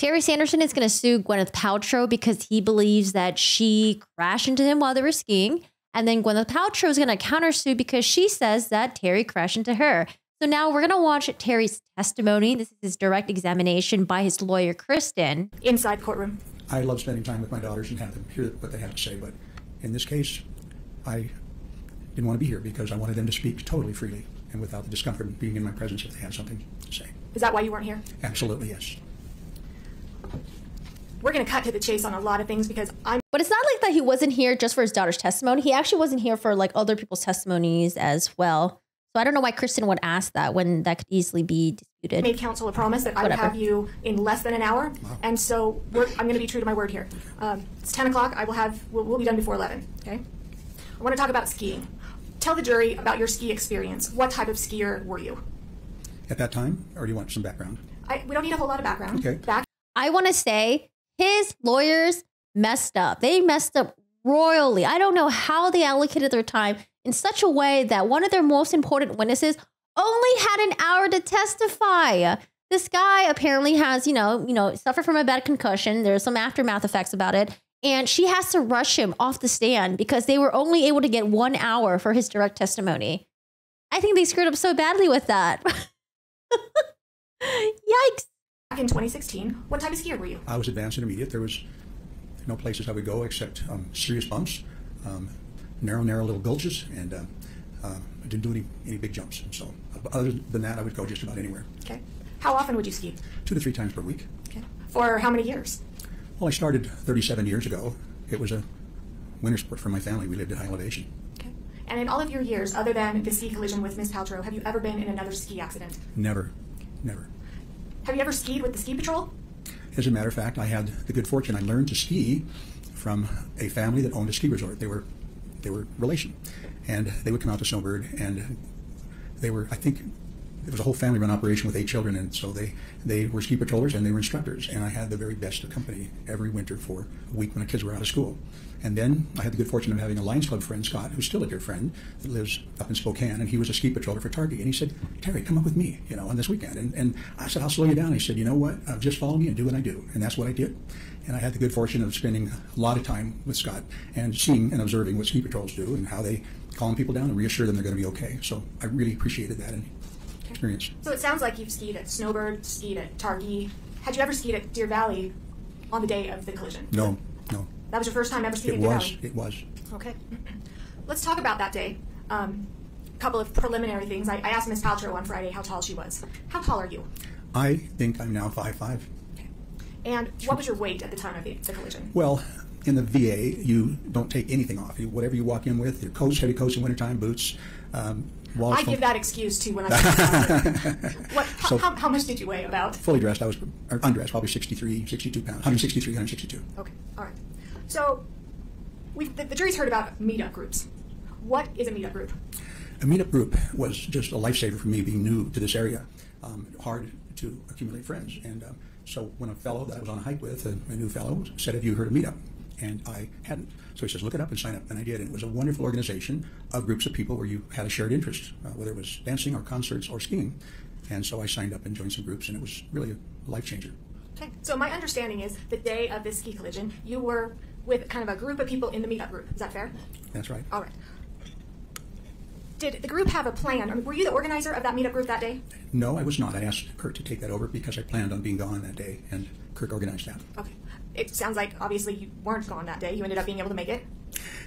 Terry Sanderson is going to sue Gwyneth Paltrow because he believes that she crashed into him while they were skiing. And then Gwyneth Paltrow is going to countersue because she says that Terry crashed into her. So now we're going to watch Terry's testimony. This is his direct examination by his lawyer, Kristen. Inside the courtroom. I love spending time with my daughters and have them hear what they have to say. But in this case, I didn't want to be here because I wanted them to speak totally freely and without the discomfort of being in my presence if they had something to say. Is that why you weren't here? Absolutely, yes. We're going to cut to the chase on a lot of things because But it's not like that he wasn't here just for his daughter's testimony. He actually wasn't here for like other people's testimonies as well. So I don't know why Kristen would ask that when that could easily be disputed. I made counsel a promise that I would have you in less than an hour. Wow. And so I'm going to be true to my word here. It's 10 o'clock. We'll be done before 11. Okay. I want to talk about skiing. Tell the jury about your ski experience. What type of skier were you? At that time, or do you want some background? We don't need a whole lot of background. Okay. I want to say his lawyers messed up. They messed up royally. I don't know how they allocated their time in such a way that one of their most important witnesses only had an hour to testify. This guy apparently has, suffered from a bad concussion. There's some aftermath effects about it. And she has to rush him off the stand because they were only able to get 1 hour for his direct testimony. I think they screwed up so badly with that. Yikes. Back in 2016, what type of skier were you? I was advanced intermediate. There was no places I would go except serious bumps, narrow little gulches, and I didn't do any big jumps. And so other than that, I would go just about anywhere. Okay. How often would you ski? 2 to 3 times per week. Okay. For how many years? Well, I started 37 years ago. It was a winter sport for my family. We lived at high elevation. Okay. And in all of your years, other than the ski collision with Miss Paltrow, have you ever been in another ski accident? Never. Never. Have you ever skied with the ski patrol? As a matter of fact, I had the good fortune. I learned to ski from a family that owned a ski resort. They were relation, and they would come out to Snowbird, and they were, I think, it was a whole family-run operation with 8 children, and so they were ski patrollers and they were instructors, and I had the very best of company every winter for a week when the kids were out of school. And then I had the good fortune of having a Lions Club friend, Scott, who's still a dear friend, that lives up in Spokane, and he was a ski patroller for Targhee, and he said, Terry, come up with me, on this weekend. And I said, I'll slow you down. He said, you know what, just follow me and do what I do. And that's what I did. And I had the good fortune of spending a lot of time with Scott and seeing and observing what ski patrols do and how they calm people down and reassure them they're going to be okay. So I really appreciated that experience. So it sounds like you've skied at Snowbird, skied at Targhee. Had you ever skied at Deer Valley on the day of the collision? No. That was your first time ever skiing at Deer Valley? It was. Okay. Let's talk about that day. A couple of preliminary things. I asked Miss Paltrow on Friday how tall she was. How tall are you? I think I'm now 5'5". Okay. And what was your weight at the time of the collision? Well, in the VA, you don't take anything off. Whatever you walk in with, your coats, heavy coats in wintertime, boots, I give that excuse too when I how much did you weigh about? Fully dressed, I was undressed, probably 62 pounds, 163, 162. Okay, all right. So the jury's heard about meetup groups. What is a meetup group? A meetup group was just a lifesaver for me being new to this area. Hard to accumulate friends. And so when a fellow that I was on a hike with, a new fellow, said, have you heard of meetup? And I hadn't. So he says, look it up and sign up. And I did. And it was a wonderful organization of groups of people where you had a shared interest, whether it was dancing or concerts or skiing. And so I signed up and joined some groups, and it was really a life changer. Okay. So my understanding is the day of this ski collision, you were with kind of a group of people in the meetup group. Is that fair? That's right. All right. Did the group have a plan? Were you the organizer of that meetup group that day? No, I was not. I asked Kurt to take that over because I planned on being gone that day, and Kurt organized that. Okay. It sounds like obviously you weren't gone that day. You ended up being able to make it.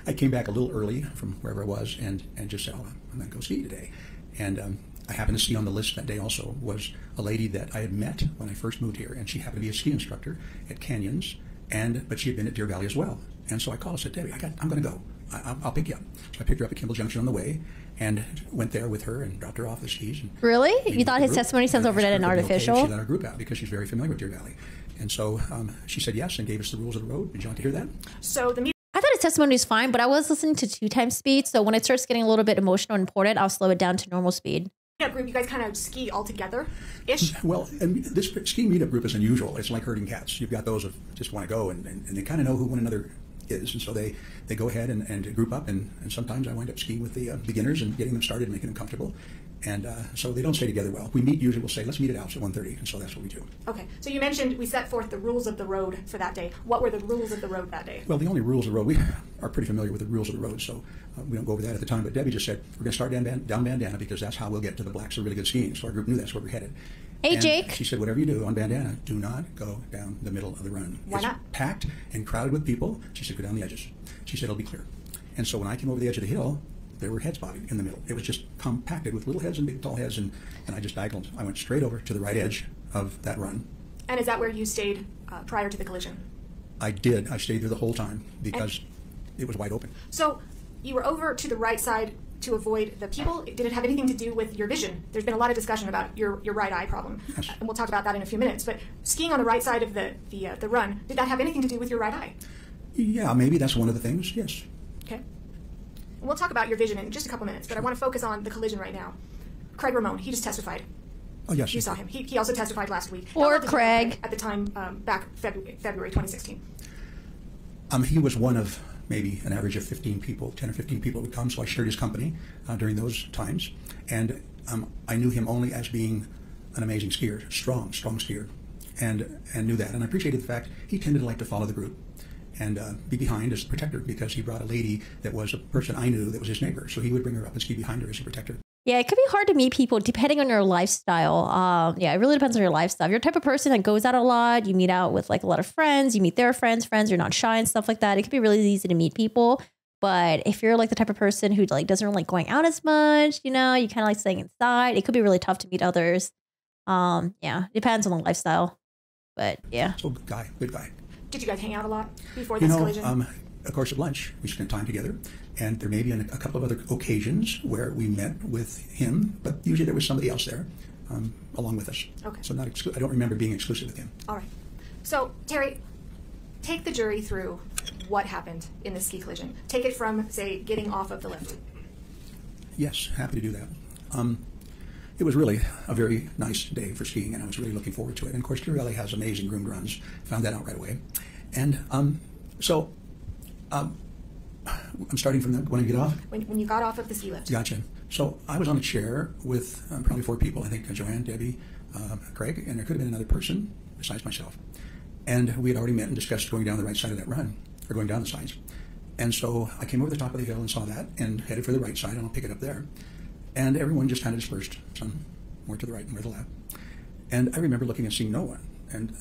I came back a little early from wherever I was and just said, I'm going to go ski today. And I happened to see on the list that day also was a lady that I had met when I first moved here, and she happened to be a ski instructor at Canyons, but she had been at Deer Valley as well. And so I called and said, Debbie, I'm going to go. I'll pick you up. So I picked her up at Kimball Junction on the way and went there with her and dropped her off the skis. And really? You thought his testimony sounds overdone and artificial? Okay. She let our group out because she's very familiar with Deer Valley. And so she said yes and gave us the rules of the road. Did you want to hear that? So I thought his testimony was fine, but I was listening to 2 times speed. So when it starts getting a little bit emotional and important, I'll slow it down to normal speed. Meetup group, you guys kind of ski all together-ish? Well, and this ski meetup group is unusual. It's like herding cats. You've got those that just want to go, and they kind of know who one another is, and so they go ahead and group up, and sometimes I wind up skiing with the beginners and getting them started and making them comfortable. And so they don't stay together well. We meet, usually we'll say, let's meet at Alps at 1:30, and so that's what we do. Okay, so you mentioned we set forth the rules of the road for that day. What were the rules of the road that day? Well, the only rules of the road, we are pretty familiar with the rules of the road, so we don't go over that at the time. But Debbie just said, we're going to start down Bandana because that's how we'll get to the blacks are really good skiing. So our group knew that's where we're headed. Hey, and Jake. She said, whatever you do on Bandana, do not go down the middle of the run. Why it's not? Packed and crowded with people. She said, go down the edges. She said, it'll be clear. And so when I came over the edge of the hill, there were heads bobbing in the middle. It was just compacted with little heads and big tall heads, and I just diagonaled. I went straight over to the right edge of that run. And is that where you stayed prior to the collision? I did. I stayed there the whole time because it was wide open. So you were over to the right side to avoid the people. Did it have anything to do with your vision? There's been a lot of discussion about your right eye problem, yes. And we'll talk about that in a few minutes. But skiing on the right side of the run, did that have anything to do with your right eye? Yeah, maybe that's one of the things, yes. Okay. And we'll talk about your vision in just a couple minutes, but I want to focus on the collision right now. Craig Ramon, he just testified. Oh, yes. You saw him. He also testified last week. Or Craig. At the time, back February 2016. He was one of maybe an average of 15 people, 10 or 15 people would come, so I shared his company during those times. And I knew him only as being an amazing skier, strong skier, and knew that. And I appreciated the fact he tended to like to follow the group and be behind as a protector because he brought a lady that was a person I knew that was his neighbor. So he would bring her up and ski behind her as a protector. Yeah, it could be hard to meet people depending on your lifestyle. Yeah, it really depends on your lifestyle. If you're the type of person that goes out a lot, you meet out with like a lot of friends, you meet their friends, you're not shy and stuff like that. It could be really easy to meet people. But if you're like the type of person who like doesn't like going out as much, you kind of like staying inside, it could be really tough to meet others. Yeah, depends on the lifestyle. But yeah. So good guy. Did you guys hang out a lot before this collision? Of course, at lunch, we spent time together. And there may be a couple of other occasions where we met with him, but usually there was somebody else there along with us. Okay. So I don't remember being exclusive with him. All right. So, Terry, take the jury through what happened in the ski collision. Take it from, say, getting off of the lift. Yes, happy to do that. It was really a very nice day for skiing, and I was really looking forward to it. And of course, Kirelli has amazing groomed runs. Found that out right away. And I'm starting from when I get off. When you got off of the ski lift. Gotcha. So I was on a chair with probably 4 people. I think Joanne, Debbie, Craig, and there could have been another person besides myself. And we had already met and discussed going down the right side of that run, or going down the sides. And so I came over the top of the hill and saw that and headed for the right side, and I'll pick it up there. And everyone just kind of dispersed, some more to the right and more to the left. And I remember looking and seeing no one. And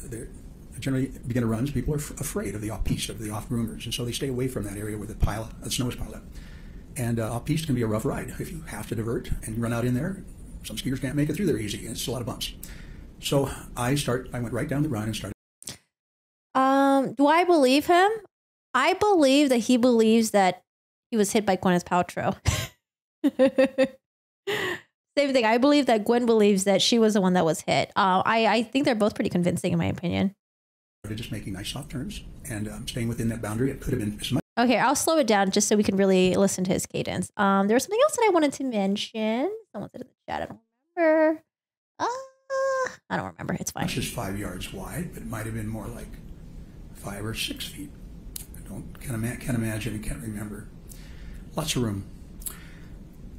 generally, beginner runs, people are afraid of the off-piste, of the off-groomers, and so they stay away from that area where the snow is piled up. And off-piste can be a rough ride. If you have to divert and run out in there, some skiers can't make it through there easy, and it's a lot of bumps. So I went right down the run and started. Do I believe him? I believe that he believes that he was hit by Gwyneth Paltrow. Same thing. I believe that Gwen believes that she was the one that was hit. I think they're both pretty convincing in my opinion. Just making nice soft turns and staying within that boundary. It could have been as much. Okay, I'll slow it down just so we can really listen to his cadence. There was something else that I wanted to mention. Someone said in the chat. I don't remember. I don't remember. It's fine. It's just 5 yards wide, but it might have been more like 5 or 6 feet. I can't imagine and can't remember. Lots of room.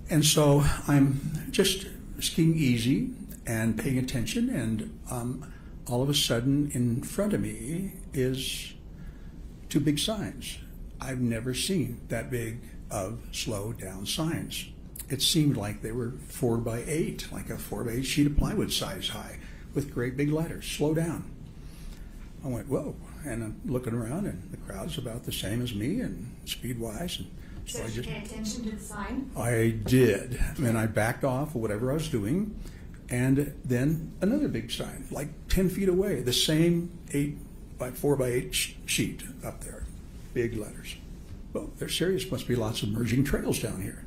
And so I'm just skiing easy and paying attention, and all of a sudden in front of me is 2 big signs. I've never seen that big of slow down signs. It seemed like they were 4x8, like a 4x8 sheet of plywood size high with great big letters, slow down. I went, whoa, and I'm looking around and the crowd's about the same as me and speed-wise. And so did you pay attention to the sign? I did, and I backed off of whatever I was doing. And then another big sign, like 10 feet away, the same 4x8 sheet up there, big letters. Well, they're serious, must be lots of merging trails down here.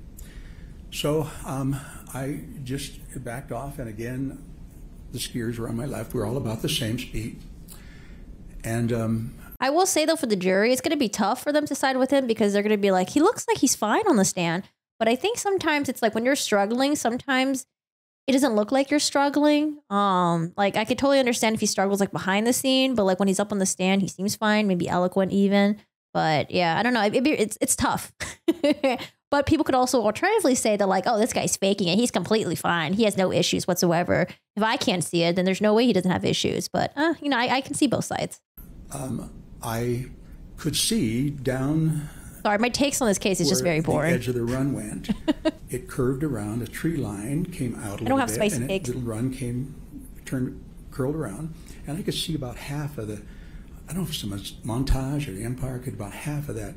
So I just backed off, and again, the skiers were on my left. We're all about the same speed. And I will say though, for the jury, it's going to be tough for them to side with him because they're going to be like, he looks like he's fine on the stand. But I think sometimes it's like when you're struggling, sometimes it doesn't look like you're struggling. Like I could totally understand if he struggles like behind the scene, but like when he's up on the stand, he seems fine, maybe eloquent even. But yeah, I don't know. It's tough. But But people could also alternatively say that like, oh, this guy's faking it. He's completely fine. He has no issues whatsoever. If I can't see it, then there's no way he doesn't have issues. But, you know, I can see both sides. I could see down. Sorry, my takes on this case is just very boring. The edge of the run went. It curved around. A tree line came out a little bit. I don't have spicy and takes. The run curled around. And I could see about half of the, I don't know if it's the Montage or the Empire, could about half of that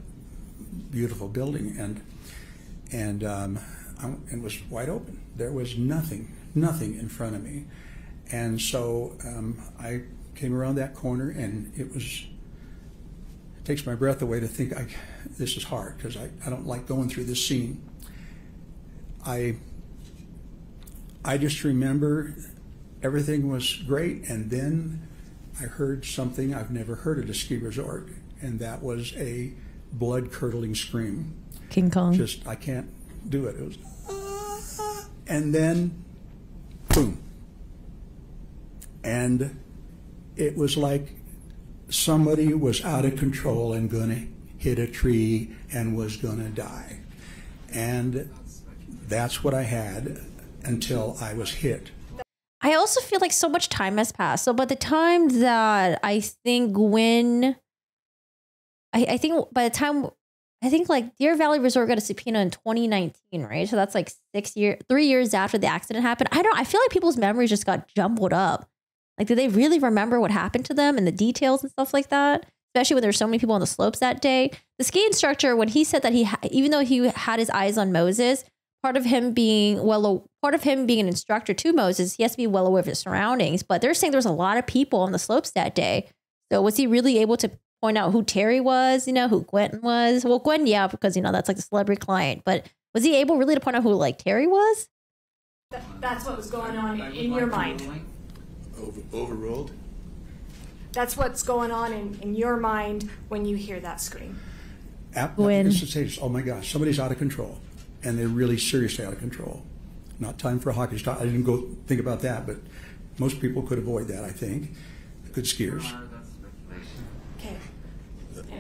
beautiful building. And it was wide open. There was nothing in front of me. And so I came around that corner, and it takes my breath away to think this is hard, because I don't like going through this scene. I just remember everything was great, and then I heard something I've never heard at a ski resort, and that was a blood-curdling scream. King Kong. I can't do it. It was, and then, boom. And it was like somebody was out of control and gonna hit a tree and was gonna die. And that's what I had until I was hit. I also feel like so much time has passed. So by the time that I think like Deer Valley Resort got a subpoena in 2019, right? So that's like 3 years after the accident happened. I feel like people's memories just got jumbled up. Like, do they really remember what happened to them and the details and stuff like that? Especially when there's so many people on the slopes that day. The ski instructor, when he said that even though he had his eyes on Moses, part of him being an instructor to Moses, he has to be well aware of his surroundings. But they're saying there was a lot of people on the slopes that day. So was he really able to point out who Terry was, you know, who Gwen was? Well, Gwen, yeah, because, you know, that's like the celebrity client. But was he able really to point out who like Terry was? That's what was going on in your mind. Overruled? That's what's going on in your mind when you hear that scream. Oh my gosh, somebody's out of control. And they're really seriously out of control. Not time for a hockey stop. I didn't go think about that, but most people could avoid that, I think. Good skiers. Okay.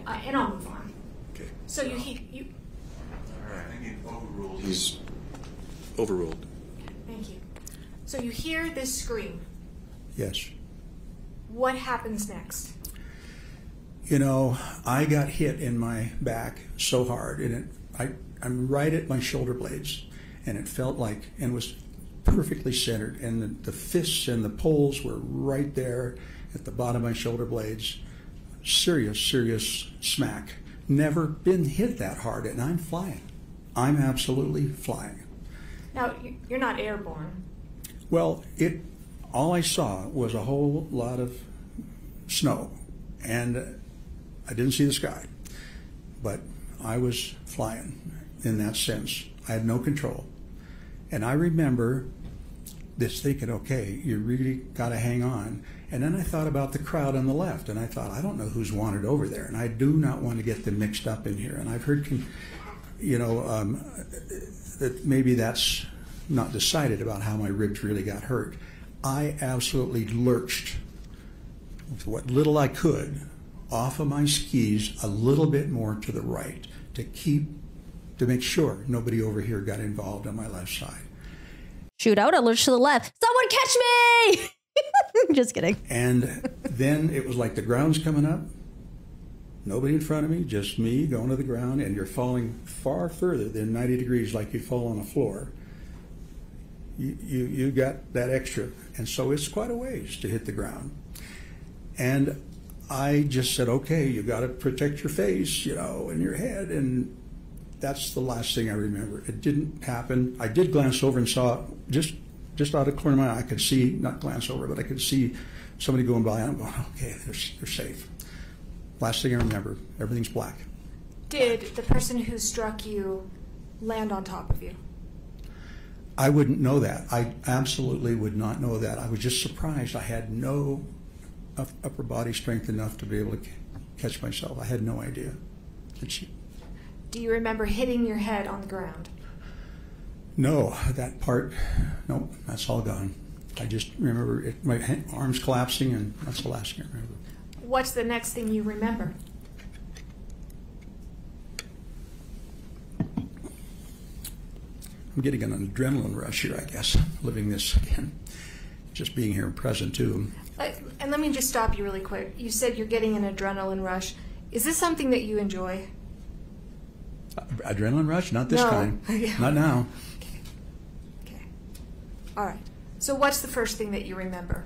And I'll move on. Okay. So you... All right, I think he's overruled. He's overruled. Thank you. So you hear this scream. Yes. What happens next? You know, I got hit in my back so hard, and I'm right at my shoulder blades, and it felt like, and was perfectly centered, and the fists and the poles were right there at the bottom of my shoulder blades. Serious smack. Never been hit that hard, and I'm flying. I'm absolutely flying. Now, you're not airborne. Well, all I saw was a whole lot of snow, and I didn't see the sky, but I was flying in that sense. I had no control. And I remember this thinking, okay, you really got to hang on. And then I thought about the crowd on the left, and I thought, I don't know who's wanted over there, and I do not want to get them mixed up in here. And I've heard, that maybe that's not decided about how my ribs really got hurt. I absolutely lurched with what little I could off of my skis a little bit more to the right to make sure nobody over here got involved on my left side. Shoot out, I lurched to the left. Someone catch me! Just kidding. And then it was like the ground's coming up, nobody in front of me, just me going to the ground, and you're falling far further than 90 degrees like you fall on a floor. You got that extra, and so it's quite a ways to hit the ground. And I just said, okay, you got to protect your face, and your head, and that's the last thing I remember. It didn't happen. I did glance over and saw, just out of the corner of my eye, I could see, not glance over, but I could see somebody going by, and I'm going, okay, they're safe. Last thing I remember, everything's black. Did the person who struck you land on top of you? I wouldn't know that. I absolutely would not know that. I was just surprised. I had no upper body strength enough to be able to catch myself. I had no idea. Do you remember hitting your head on the ground? No, that part, no, that's all gone. I just remember my arms collapsing, and that's the last thing I remember. What's the next thing you remember? I'm getting an adrenaline rush here, I guess, living this again. Just being here and present, too. And let me just stop you really quick. You said you're getting an adrenaline rush. Is this something that you enjoy? Adrenaline rush? Not this kind. Not now. Okay. All right. So what's the first thing that you remember?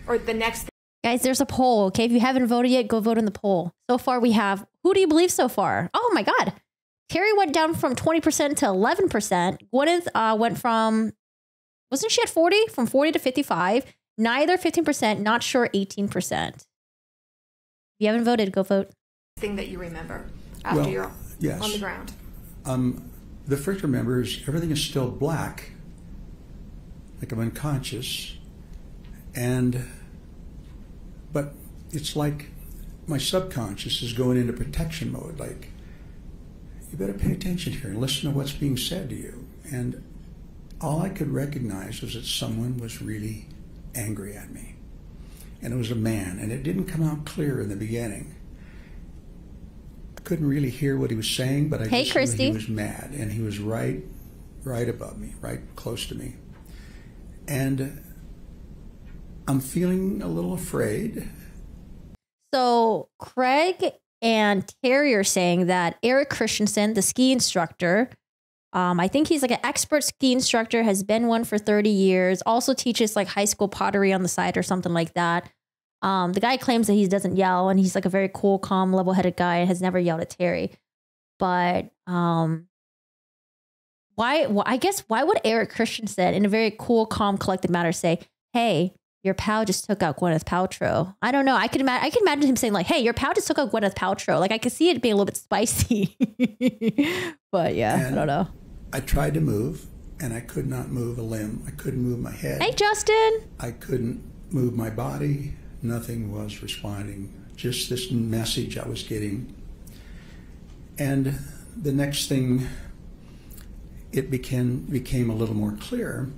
Or the next thing? Guys, there's a poll, okay? If you haven't voted yet, go vote in the poll. So far, we have, who do you believe so far? Oh my God. Terry went down from 20% to 11%. Gwyneth went from, wasn't she at 40? From 40 to 55. Neither 15%, not sure 18%. If you haven't voted, go vote. Thing that you remember after you're yes. on the ground. The first remember is everything is still black, like I'm unconscious, but it's like my subconscious is going into protection mode, like, you better pay attention here and listen to what's being said to you. And all I could recognize was that someone was really angry at me. And it was a man, and it didn't come out clear in the beginning. I couldn't really hear what he was saying, but I just knew he was mad, and he was right above me, right close to me. And I'm feeling a little afraid. So Craig and Terry are saying that Eric Christensen, the ski instructor, I think he's like an expert ski instructor, has been one for 30 years, also teaches like high school pottery on the side or something like that. The guy claims that he doesn't yell, and he's like a very cool, calm, level-headed guy and has never yelled at Terry. But why? Well, I guess why would Eric Christensen, in a very cool, calm, collected manner, say, "Hey, your pal just took out Gwyneth Paltrow"? I don't know. I can imagine him saying like, "Hey, your pal just took out Gwyneth Paltrow." Like I could see it being a little bit spicy. But yeah, I don't know. I tried to move, and I could not move a limb. I couldn't move my head. Hey, Justin. I couldn't move my body. Nothing was responding. Just this message I was getting. And the next thing, it became a little more clear,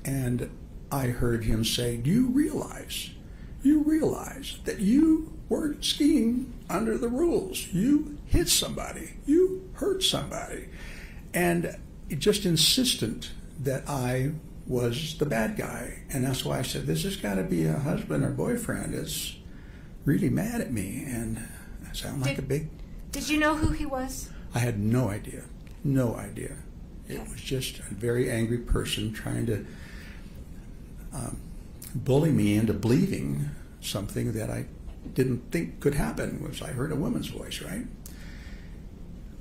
and I heard him say, "Do you realize that you weren't skiing under the rules? You hit somebody. You hurt somebody." And just insistent that I was the bad guy. And that's why I said, this has got to be a husband or boyfriend. It's really mad at me. And I sound like a big... Did you know who he was? I had no idea. No idea. It was just a very angry person trying to bully me into believing something that I didn't think could happen, which I heard a woman's voice, right?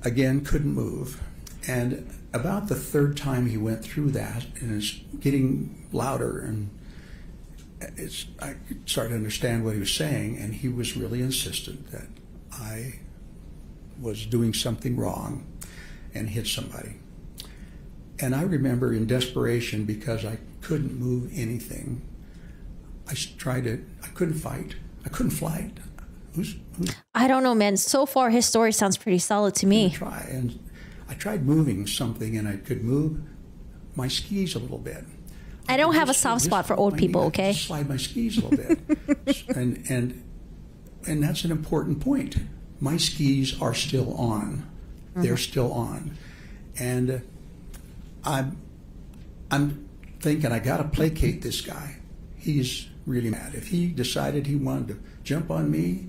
Again, couldn't move. And about the third time he went through that, and it's getting louder, and I started to understand what he was saying, and he was really insistent that I was doing something wrong and hit somebody. And I remember in desperation, because I couldn't move anything, I couldn't fight. I couldn't fight. I don't know, man. So far, his story sounds pretty solid to me. I tried moving something, and I could move my skis a little bit. I don't have a soft spot for old people, okay? Slide my skis a little bit. and that's an important point. My skis are still on. Mm-hmm. They're still on. And I'm thinking, I got to placate this guy. He's really mad. If he decided he wanted to jump on me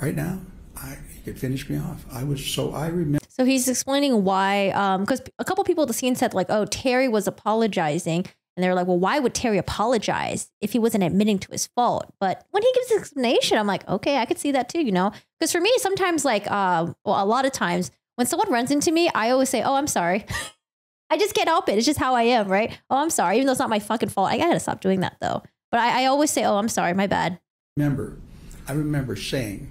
right now, he could finish me off. I remember. So he's explaining why, because a couple people at the scene said like, oh, Terry was apologizing. And they were like, well, why would Terry apologize if he wasn't admitting to his fault? But when he gives his explanation, I'm like, okay, I could see that too, you know? Because for me, sometimes like, a lot of times when someone runs into me, I always say, oh, I'm sorry. I just can't help it. It's just how I am, right? Oh, I'm sorry. Even though it's not my fucking fault. I gotta stop doing that though. But I always say, oh, I'm sorry. My bad. I remember saying,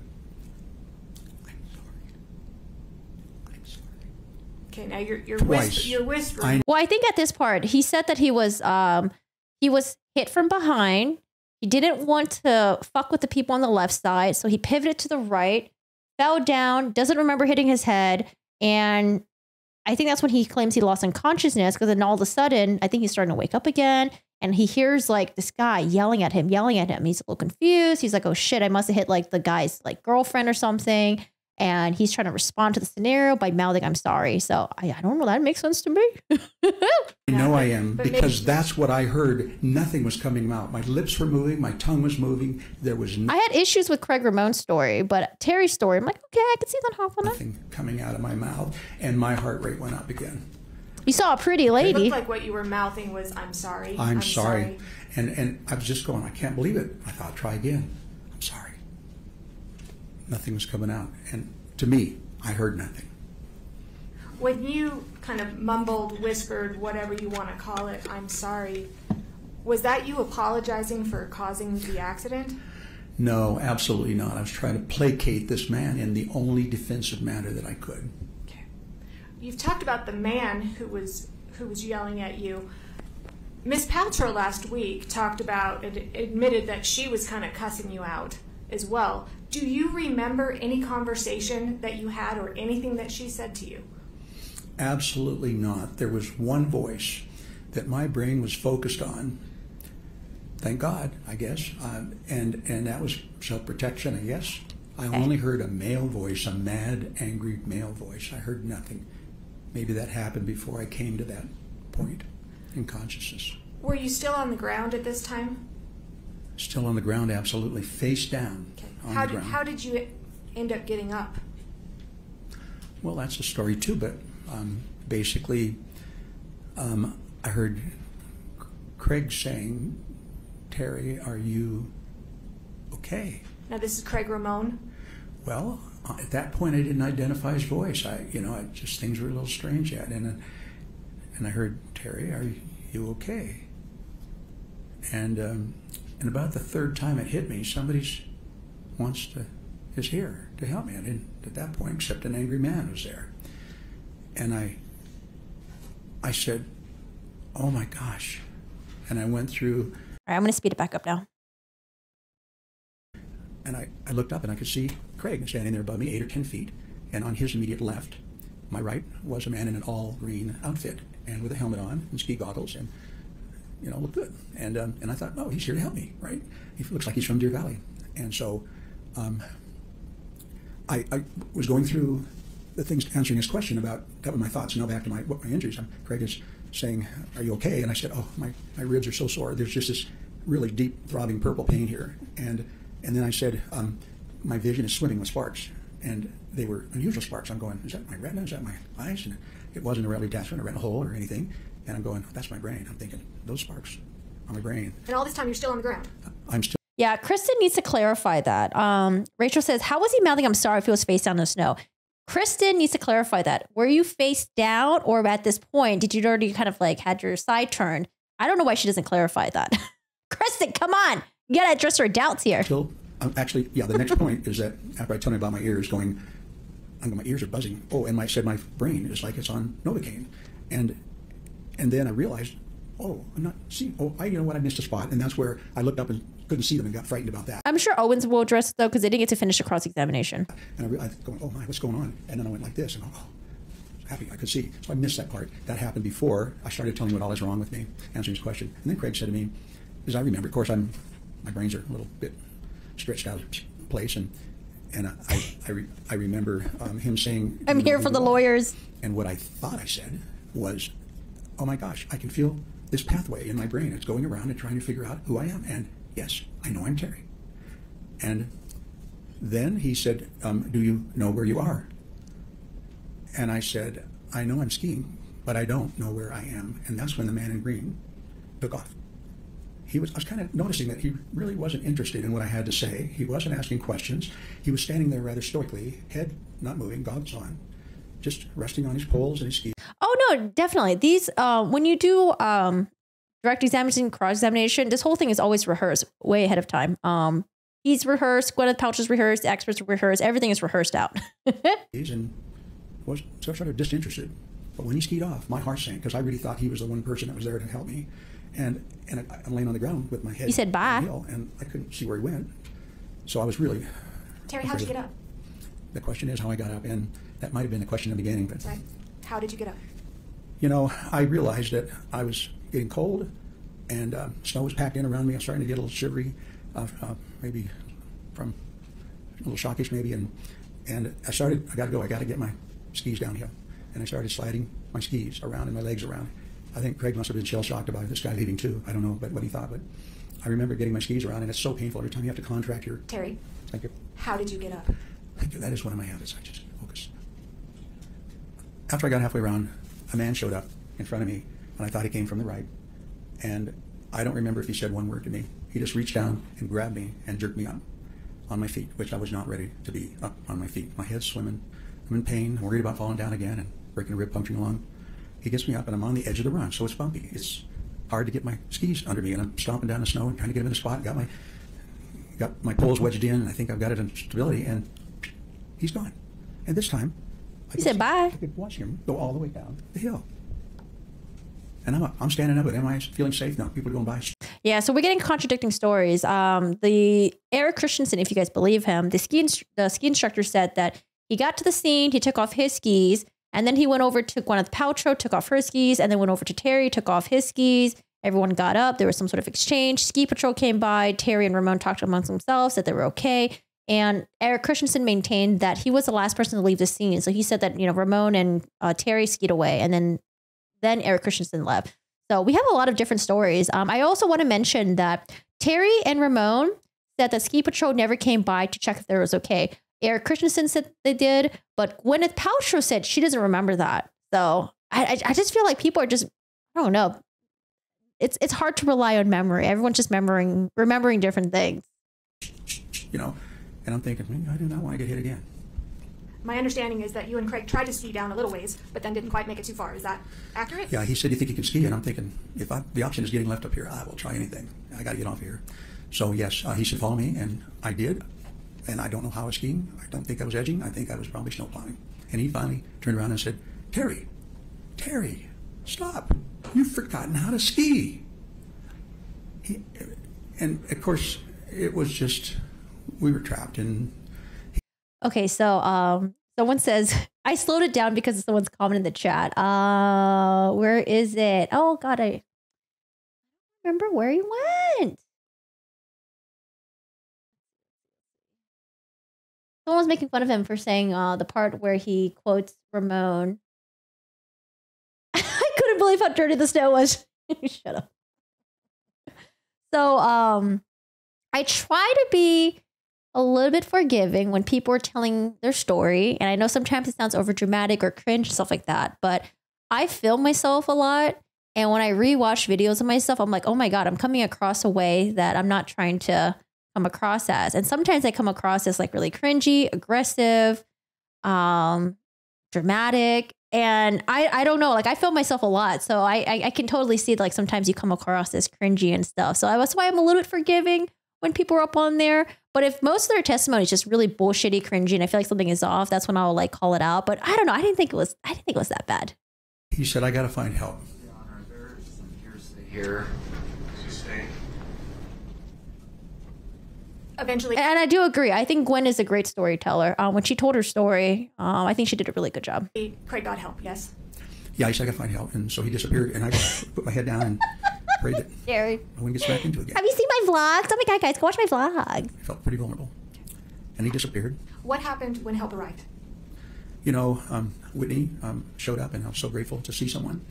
okay, now you're whispering. Well, I think at this part, he said that he was hit from behind. He didn't want to fuck with the people on the left side, so he pivoted to the right, fell down, doesn't remember hitting his head, and I think that's when he claims he lost unconsciousness, because then all of a sudden, I think he's starting to wake up again, and he hears like this guy yelling at him. He's a little confused. He's like, oh shit, I must have hit like the guy's like girlfriend or something. and he's trying to respond to the scenario by mouthing, "I'm sorry." So I don't know. That makes sense to me. I know I am, because that's what I heard. Nothing was coming out. My lips were moving. My tongue was moving. There was I had issues with Craig Ramon's story, but Terry's story, I'm like, okay, I can see that happening. nothing coming out of my mouth, and my heart rate went up again. You saw a pretty It lady. looked like what you were mouthing was, "I'm sorry. I'm sorry. And I was just going, I can't believe it. I thought, try again. I'm sorry. Nothing was coming out. And to me, I heard nothing. When you kind of mumbled, whispered, whatever you want to call it, "I'm sorry," was that you apologizing for causing the accident? No, absolutely not. I was trying to placate this man in the only defensive manner that I could. Okay. You've talked about the man who was yelling at you. Miss Paltrow last week talked about and admitted that she was kind of cussing you out as well. Do you remember any conversation that you had or anything that she said to you? Absolutely not. There was one voice that my brain was focused on. Thank God, I guess. And that was self-protection, I guess. I only heard a male voice, a mad, angry male voice. I heard nothing. Maybe that happened before I came to that point in consciousness. Were you still on the ground at this time? Still on the ground, absolutely, face down on the ground. How did you end up getting up? Well, that's a story too, but basically, I heard Craig saying, "Terry, are you okay?" Now, this is Craig Ramon. Well, at that point, I didn't identify his voice. Just things were a little strange yet, and I heard, "Terry, are you okay?" And about the third time it hit me, somebody is here to help me. I didn't at that point, except an angry man was there, and I said, "Oh my gosh," and I went through. All right, I'm going to speed it back up now. And I looked up and I could see Craig standing there above me, 8 or 10 feet. And on his immediate left, my right, was a man in an all-green outfit and with a helmet on and ski goggles and, looked good. And I thought, oh, he's here to help me, right? He looks like he's from Deer Valley. And so I was going through the things, answering his question about that were my thoughts. Now back to my injuries. Craig is saying, "Are you okay?" And I said, "Oh, my ribs are so sore. There's just this really deep, throbbing purple pain here." And then I said, "My vision is swimming with sparks." And they were unusual sparks. I'm going, "Is that my retina? Is that my eyes?" And it wasn't a retinal detachment, a retinal hole or anything. And I'm going, "That's my brain." I'm thinking, those sparks on my brain. And all this time, you're still on the ground. I'm still. Yeah, Kristen needs to clarify that. Rachel says, how was he mouthing, "I'm sorry," if he was face down in the snow? Kristen needs to clarify that. Were you face down, or at this point, did you already kind of like had your side turned? I don't know why she doesn't clarify that. Kristen, come on. You got to address her doubts here. Still, actually, yeah, the next point is that after I tell him about my ears going, my ears are buzzing. Oh, and I said my brain is like it's on Novocaine. And then I realized, oh, I'm not seeing, you know what, I missed a spot. And that's where I looked up and couldn't see them and got frightened about that. I'm sure Owens will address it though, because they didn't get to finish the cross-examination. And I realized, going, oh my, what's going on? And then I went like this, and I was happy I could see. So I missed that part. That happened before I started telling him what all is wrong with me, answering his question. And then Craig said to me, as I remember, of course, my brains are a little bit stretched out of place, and I remember him saying, I'm here for the lawyers. And what I thought I said was, oh my gosh, I can feel this pathway in my brain. It's going around and trying to figure out who I am. And yes, I know I'm Terry. And then he said, do you know where you are? And I said, I know I'm skiing, but I don't know where I am. And that's when the man in green took off. I was kind of noticing that he really wasn't interested in what I had to say. He wasn't asking questions. He was standing there rather stoically, head not moving, goggles on, just resting on his poles and his skis. Oh, no, definitely. These, when you do direct examination, cross-examination, this whole thing is always rehearsed way ahead of time. He's rehearsed, Gwyneth Paltrow's rehearsed, the experts rehearsed, everything is rehearsed out. And was sort of disinterested. But when he skied off, my heart sank, because I really thought he was the one person that was there to help me. And I'm laying on the ground with my head. He said bye. On the hill, and I couldn't see where he went. So I was really. Terry, how'd you get up? The question is how I got up, and that might have been the question in the beginning. But right. How did you get up? You know, I realized that I was getting cold, and snow was packed in around me. I was starting to get a little shivery, maybe from a little shockish, maybe. And I got to go. I got to get my skis downhill. And I started sliding my skis around and my legs around. I think Craig must have been shell-shocked about this guy leaving too. I don't know what he thought, but I remember getting my skis around, and it's so painful every time you have to contract your... Terry. Thank you. How did you get up? Thank you. That is one of my habits. I just focus. After I got halfway around, a man showed up in front of me, and I thought he came from the right. And I don't remember if he said one word to me. He just reached down and grabbed me and jerked me up on my feet, which I was not ready to be up on my feet. My head's swimming. I'm in pain, worried about falling down again and breaking a rib, puncturing a lung. He gets me up, and I'm on the edge of the run, so it's bumpy. It's hard to get my skis under me, and I'm stomping down the snow and trying to get them in the spot. Got my poles wedged in, and I think I've got it in stability, and he's gone. And this time, He said bye. I could watch him go all the way down the hill. And I'm standing up, and am I feeling safe? No, people are going by. Yeah, so we're getting contradicting stories. The Eric Christensen, if you guys believe him, the ski instructor said that he got to the scene, he took off his skis, and then he went over to Gwyneth Paltrow, took off her skis, and then went over to Terry, took off his skis. Everyone got up. There was some sort of exchange. Ski patrol came by. Terry and Ramon talked amongst themselves, said they were okay. And Eric Christensen maintained that he was the last person to leave the scene. So he said that, Ramon and Terry skied away, and then Eric Christensen left. So we have a lot of different stories. I also want to mention that Terry and Ramon said that ski patrol never came by to check if there was okay. Eric Christensen said they did, but Gwyneth Paltrow said she doesn't remember that. So I just feel like people are just, I don't know. It's hard to rely on memory. Everyone's just remembering different things. And I'm thinking, I do not want to get hit again. My understanding is that you and Craig tried to ski down a little ways, but then didn't quite make it too far. Is that accurate? Yeah, he said, you think you can ski? And I'm thinking, if the option is getting left up here, I will try anything. I got to get off here. So yes, he said, follow me, and I did. And I don't know how I was skiing. I don't think I was edging. I think I was probably snowplowing. And he finally turned around and said, Terry, stop. You've forgotten how to ski. And of course, it was just, we were trapped. Okay, so someone says, I slowed it down because someone's comment in the chat. Where is it? Oh, God, I don't remember where he went. Someone was making fun of him for saying the part where he quotes Ramon. I couldn't believe how dirty the snow was. Shut up. So I try to be a little bit forgiving when people are telling their story. And I know sometimes it sounds over dramatic or cringe, stuff like that. But I film myself a lot. And when I rewatch videos of myself, I'm like, oh my God, I'm coming across a way that I'm not trying to come across as. And sometimes I come across as like really cringy, aggressive, dramatic. And I don't know, like I film myself a lot. So I can totally see like sometimes you come across as cringy and stuff. So that's why I'm a little bit forgiving when people are up on there. But if most of their testimony is just really bullshitty, cringy, and I feel like something is off, that's when I'll like call it out. But I don't know. I didn't think it was that bad. He said, I got to find help. Your Honor, there is some hearsay here. Sustain. Eventually. And I do agree. I think Gwen is a great storyteller. When she told her story, I think she did a really good job. Craig got help, yes? Yeah, he said, I got to find help. And so he disappeared, and I put my head down and prayed that Jerry, I wouldn't get back into it again. have you seen my vlogs? Oh my God, guys, go watch my vlogs. I felt pretty vulnerable. And he disappeared. What happened when help arrived? Whitney showed up, and I was so grateful to see someone.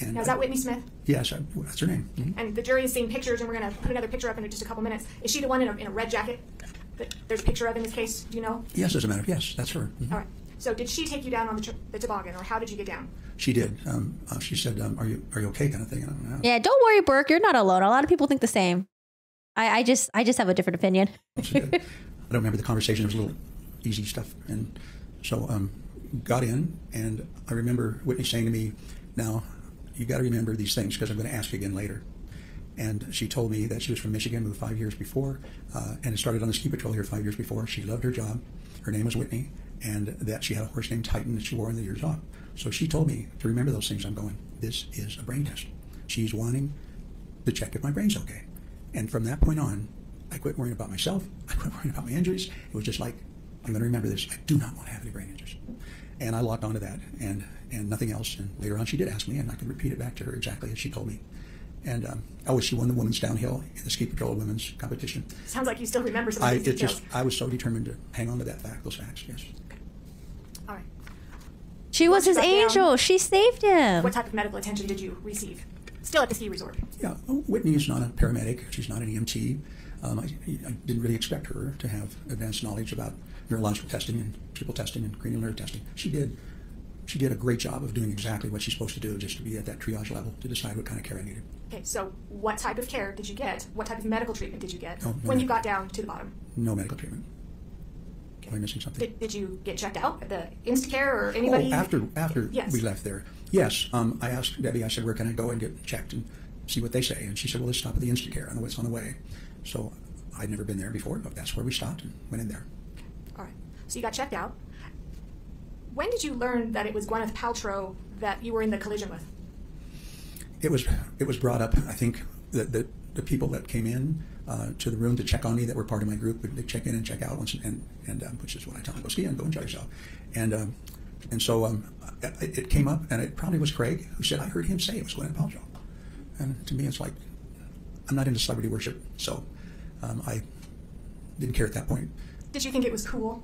And Now, is that Whitney Smith? Yes, that's her name. Mm-hmm. And the jury is seeing pictures, and we're going to put another picture up in just a couple minutes. Is she the one in a red jacket that there's a picture of in this case? Do you know? Yes, as a matter of yes, that's her. Mm-hmm. All right. So did she take you down on the toboggan, or how did you get down? She did. She said, "Are you okay?" kind of thing. And I don't know. Yeah, don't worry, Burke. You're not alone. A lot of people think the same. I just have a different opinion. I don't remember the conversation. It was a little easy stuff, and so got in, and I remember Whitney saying to me, "Now, you got to remember these things because I'm going to ask you again later." And she told me that she was from Michigan, moved 5 years before, and had started on the ski patrol here 5 years before. She loved her job. Her name was Whitney, and that she had a horse named Titan that she wore in the years off. So she told me to remember those things. I'm going, this is a brain test. She's wanting to check if my brain's okay. And from that point on, I quit worrying about myself. I quit worrying about my injuries. It was just like, I'm going to remember this. I do not want to have any brain injuries. And I locked onto that and nothing else. And later on, she did ask me, and I could repeat it back to her exactly as she told me. And she won the women's downhill in the ski patrol women's competition. Sounds like you still remember some of these details. I was so determined to hang on to those facts, yes. Okay. All right. She was his angel. She saved him. What type of medical attention did you receive? Still at the ski resort? Yeah, Whitney is not a paramedic. She's not an EMT. I didn't really expect her to have advanced knowledge about neurological testing and triple testing and cranial nerve testing. She did a great job of doing exactly what she's supposed to do, just to be at that triage level to decide what kind of care I needed. Okay, so what type of care did you get? What type of medical treatment did you get when you got down to the bottom? No medical treatment. Okay. Am I missing something? Did you get checked out at the Instacare or anybody? Oh, after yes. we left there. Yes, I asked Debbie, I said, where can I go and get checked and see what they say? And she said, well, let's stop at the Instacare. I know it's on the way. So I'd never been there before, but that's where we stopped and went in there. Okay. All right. So you got checked out. When did you learn that it was Gwyneth Paltrow that you were in the collision with? It was brought up, I think, that the people that came in to the room to check on me that were part of my group, they check in and check out once, and which is what I tell them, go ski and go enjoy yourself. And so it came up, and it probably was Craig who said, I heard him say it was Gwyneth Paltrow. And to me, it's like, I'm not into celebrity worship, so I didn't care at that point. Did you think it was cool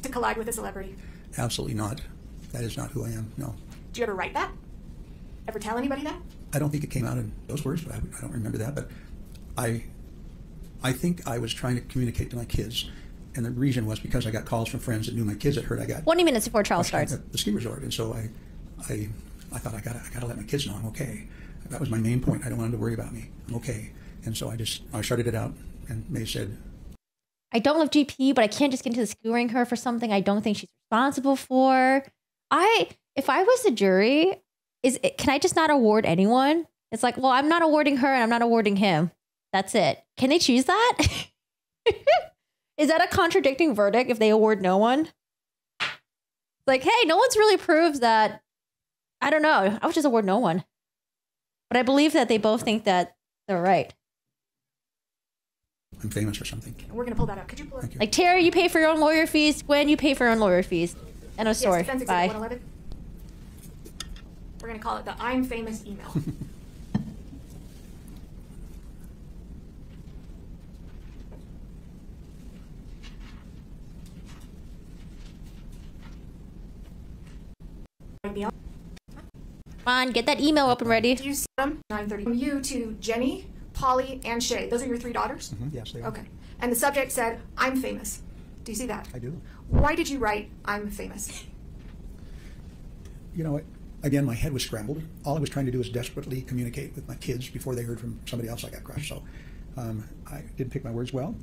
to collide with a celebrity? Absolutely not. That is not who I am, no. Did you ever write that? Ever tell anybody that? I don't think it came out in those words, but I don't remember that. But I think I was trying to communicate to my kids, and the reason was because I got calls from friends that knew my kids had heard I got 20 minutes before trial starts at the ski resort, and so I thought I gotta let my kids know I'm okay. That was my main point. I don't want them to worry about me. I'm okay. And so I started it out, and May said, I don't love GP, but I can't just get into skewering her for something I don't think she's responsible for. If I was the jury, can I just not award anyone? It's like, well, I'm not awarding her and I'm not awarding him. That's it. Can they choose that? Is that a contradicting verdict if they award no one? Like, hey, no one's really proved that. I don't know. I would just award no one. But I believe that they both think that they're right. I'm famous for something. We're going to pull that up. Could you pull it? Like, Terry, you pay for your own lawyer fees. Gwen, you pay for your own lawyer fees. End of story. Yes, Bye. 111. We're going to call it the I'm famous email. Come on, get that email up and ready. Do you see them? 9:30. From you to Jenny, Polly, and Shay. Those are your three daughters? Mm-hmm. Yes, they are. Okay. And the subject said, I'm famous. Do you see that? I do. Why did you write, I'm famous? You know what? Again, my head was scrambled. All I was trying to do was desperately communicate with my kids before they heard from somebody else I got crushed. So I didn't pick my words well,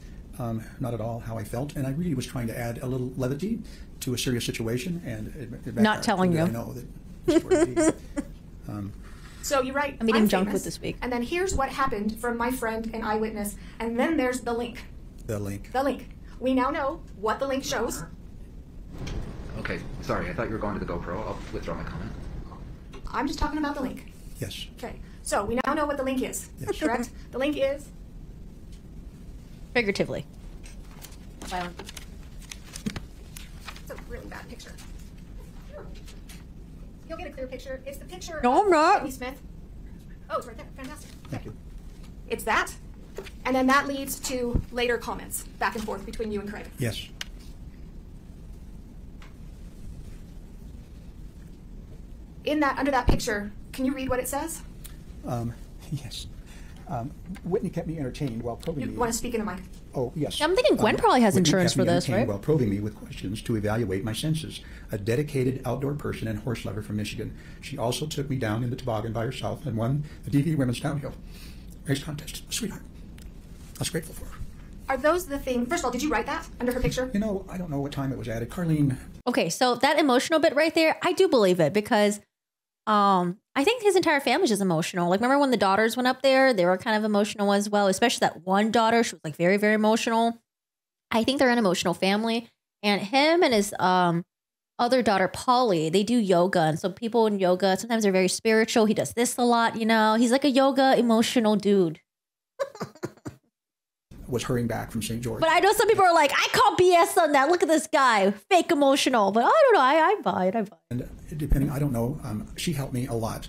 not at all how I felt. And I really was trying to add a little levity to a serious situation. And it not telling you. I know that it's where it is. So you write, I'm eating I'm junk famous, food this week. And then here's what happened from my friend and eyewitness. And then there's the link. The link. The link. We now know what the link shows. Okay, sorry, I thought you were going to the GoPro. I'll withdraw my comment. I'm just talking about the link. Yes. Okay, so we now know what the link is, Yes. correct? The link is? Figuratively. It's a really bad picture. You'll get a clear picture. It's the picture No, I'm not. of Whitney Smith. Oh, it's right there. Fantastic. Thank you. It's that. And then that leads to later comments back and forth between you and Craig. Yes. In that, under that picture, can you read what it says? Yes. Whitney kept me entertained while probing You me. want to speak in the mic? Oh, yes. I'm thinking Gwen probably has Whitney insurance kept me for this, entertained right? While probing me with questions to evaluate my senses. A dedicated outdoor person and horse lover from Michigan. She also took me down in the toboggan by herself and won the DV Women's Downhill Race Contest. Sweetheart. I was grateful for her. Are those the things? First of all, did you write that under her picture? You know, I don't know what time it was added. Carlene. Okay, so that emotional bit right there, I do believe it because I think his entire family's just emotional. Like, remember when the daughters went up there? They were kind of emotional as well, especially that one daughter. She was like very, very emotional. I think they're an emotional family. And him and his other daughter, Polly, they do yoga. And so people in yoga, sometimes they're very spiritual. He does this a lot, you know. He's like a yoga emotional dude. Was hurrying back from St. George. But I know some people are like, I call BS on that. Look at this guy, fake emotional. But I don't know. I buy it. And depending, I don't know. She helped me a lot.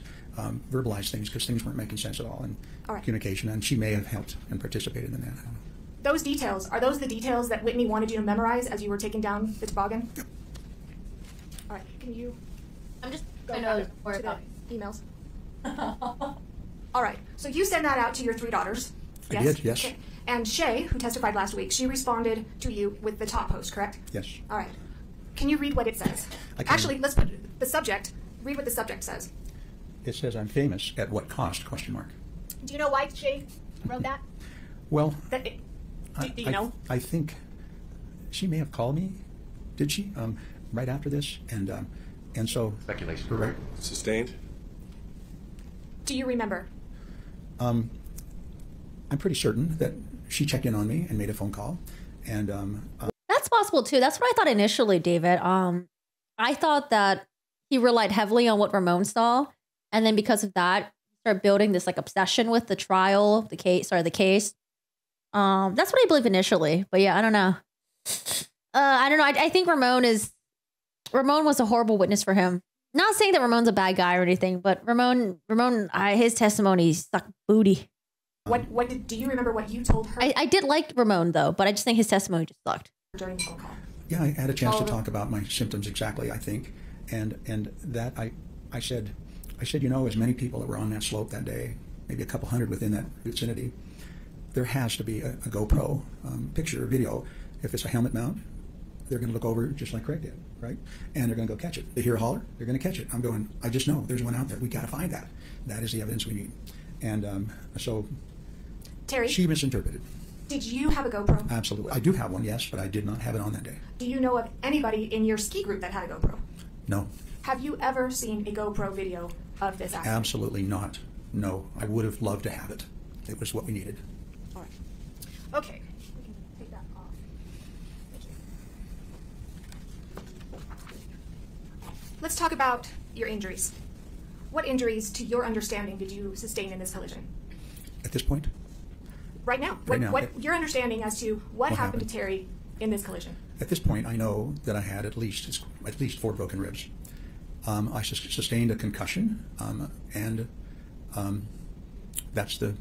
verbalize things because things weren't making sense at all in All right. communication, and she may have helped and participated in that. I don't know. Those details, are those the details that Whitney wanted you to memorize as you were taking down the toboggan? Yep. All right, can you I'm just go I back know to worry about the emails? All right, so you sent that out to your 3 daughters. I did, yes. Okay. And Shay, who testified last week, she responded to you with the top post, correct? Yes. All right. Can you read what it says? I can. Actually, let's put the subject. Read what the subject says. It says, "I'm famous. At what cost?" ? Do you know why Shay wrote that? Well, Do you know? I think she may have called me. Did she? Right after this, and so Speculation. Right. Sustained? Do you remember? I'm pretty certain that she checked in on me and made a phone call, and That's possible too. That's what I thought initially, David. I thought that he relied heavily on what Ramon saw, and then because of that, he started building this like obsession with the trial, the case. That's what I believe initially, but yeah, I don't know. I don't know. I think Ramon was a horrible witness for him. Not saying that Ramon's a bad guy or anything, but Ramon, his testimony sucked booty. Do you remember what you told her I did like Ramon though, but I just think his testimony just sucked. during the phone call? yeah, I had a chance to talk about my symptoms exactly. I think, and that I said, as many people that were on that slope that day, maybe a couple hundred within that vicinity, there has to be a GoPro picture or video. If it's a helmet mount, they're going to look over just like Craig did, right? And they're going to go catch it. They hear a holler, they're going to catch it. I'm going, I just know there's one out there. We got to find that. That is the evidence we need. And so Terry, she misinterpreted. did you have a GoPro? Absolutely. I do have one, yes, but I did not have it on that day. Do you know of anybody in your ski group that had a GoPro? No, Have you ever seen a GoPro video of this accident? absolutely not. No, I would have loved to have it. It was what we needed. All right. Okay. We can take that off. Thank you. Let's talk about your injuries. What injuries, to your understanding, did you sustain in this collision? At this point, Right now. Right now. What your understanding as to what happened to happened? Terry in this collision? At this point, I know that I had at least 4 broken ribs. I sustained a concussion, and that's the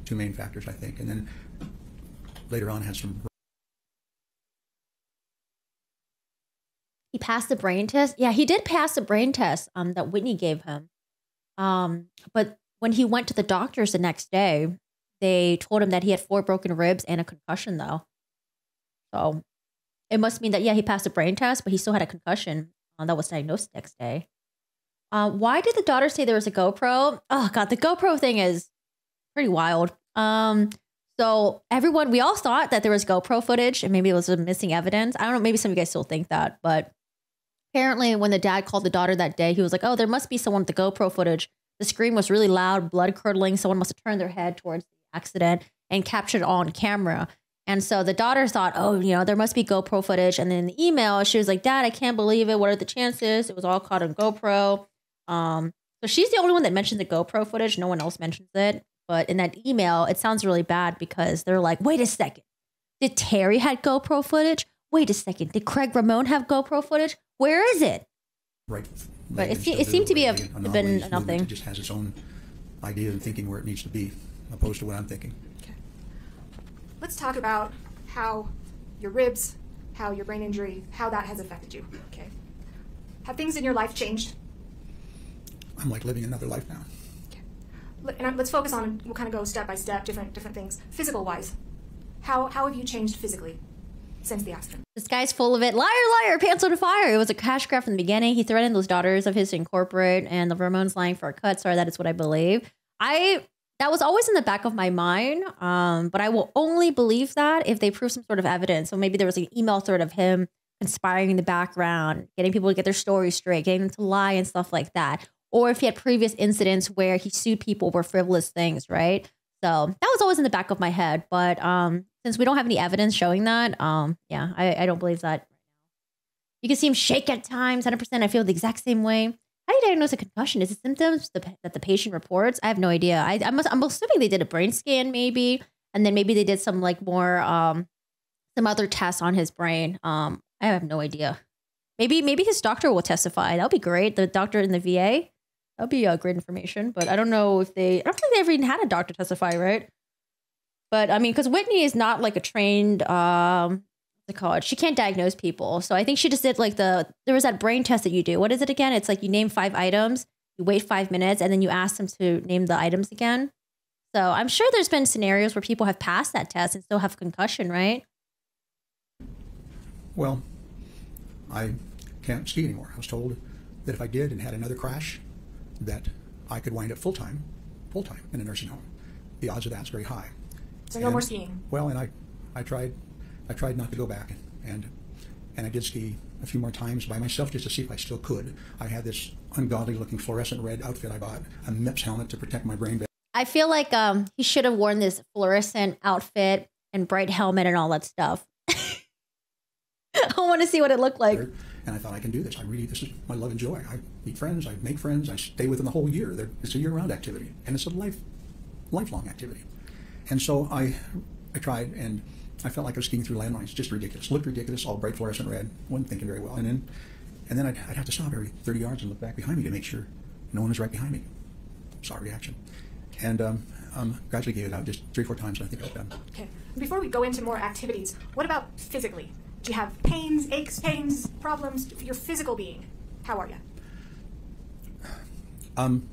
2 main factors, I think. And then later on, had some. He passed the brain test. Yeah, he did pass the brain test that Whitney gave him. But when he went to the doctors the next day, they told him that he had 4 broken ribs and a concussion, though. So it must mean that, yeah, he passed the brain test, but he still had a concussion that was diagnosed the next day. Why did the daughter say there was a GoPro? Oh, God, the GoPro thing is pretty wild. So we all thought that there was GoPro footage and maybe it was some missing evidence. I don't know, maybe some of you guys still think that, but apparently when the dad called the daughter that day, he was like, oh, there must be someone with the GoPro footage. The scream was really loud, blood curdling. Someone must have turned their head towards the accident and captured it all on camera. And so the daughter thought, oh, there must be GoPro footage. And then in the email, she was like, Dad, I can't believe it. What are the chances? It was all caught on GoPro. So she's the only one that mentions the GoPro footage. No one else mentions it. But in that email, it sounds really bad because they're like, wait a second. Did Terry had GoPro footage? Wait a second. Did Craig Ramon have GoPro footage? Where is it? Right. But it seemed to be been nothing. It just has its own idea and thinking where it needs to be, opposed to what I'm thinking. Okay. Let's talk about how your ribs, how your brain injury, how that has affected you. Okay. Have things in your life changed? I'm like living another life now. Okay. And let's focus on, we'll kind of go step by step, different things. Physical wise, how have you changed physically since the accident? This guy's full of it. Liar, liar, pants on fire. It was a cash grab from the beginning. He threatened those daughters of his to incorporate, and the Ramon's lying for a cut. Sorry, that is what I believe. That was always in the back of my mind, but I will only believe that if they prove some sort of evidence. So maybe there was an email thread of him conspiring in the background, getting people to get their story straight, getting them to lie and stuff like that. Or if he had previous incidents where he sued people for frivolous things, right? So that was always in the back of my head. But since we don't have any evidence showing that, yeah, I don't believe that. You can see him shake at times, 100%. I feel the exact same way. How do you diagnose a concussion? Is it symptoms that the patient reports? I have no idea. I'm assuming they did a brain scan maybe, and then maybe they did some like more some other tests on his brain. I have no idea. Maybe his doctor will testify. That would be great. The doctor in the VA. That'd be great information. But I don't know if I don't think they ever even had a doctor testify, right? But I mean, because Whitney is not like a trained, what's it called? She can't diagnose people. So I think she just did like there was that brain test that you do. What is it again? It's like you name 5 items, you wait 5 minutes, and then you ask them to name the items again. So I'm sure there's been scenarios where people have passed that test and still have concussion, right? Well, I can't ski anymore. I was told that if I did and had another crash, that I could wind up full-time in a nursing home. The odds of that's very high. So no more skiing. Well, and I tried not to go back, and I did ski a few more times by myself just to see if I still could. I had this ungodly looking fluorescent red outfit I bought, a MIPS helmet to protect my brain. I feel like he should have worn this fluorescent outfit and bright helmet and all that stuff. I want to see what it looked like. And I thought, I can do this. This is my love and joy. I meet friends, I make friends, I stay with them the whole year. It's a year-round activity, and it's a lifelong activity. And so I tried, and I felt like I was skiing through landmines. Just ridiculous. Looked ridiculous, all bright fluorescent red. Wasn't thinking very well. And then I'd have to stop every 30 yards and look back behind me to make sure no one was right behind me. Saw a reaction. And gradually gave it out just 3 or 4 times, and I think I was done. Okay. Before we go into more activities, what about physically? Do you have pains, aches, pains, problems? Your physical being, how are you? I'm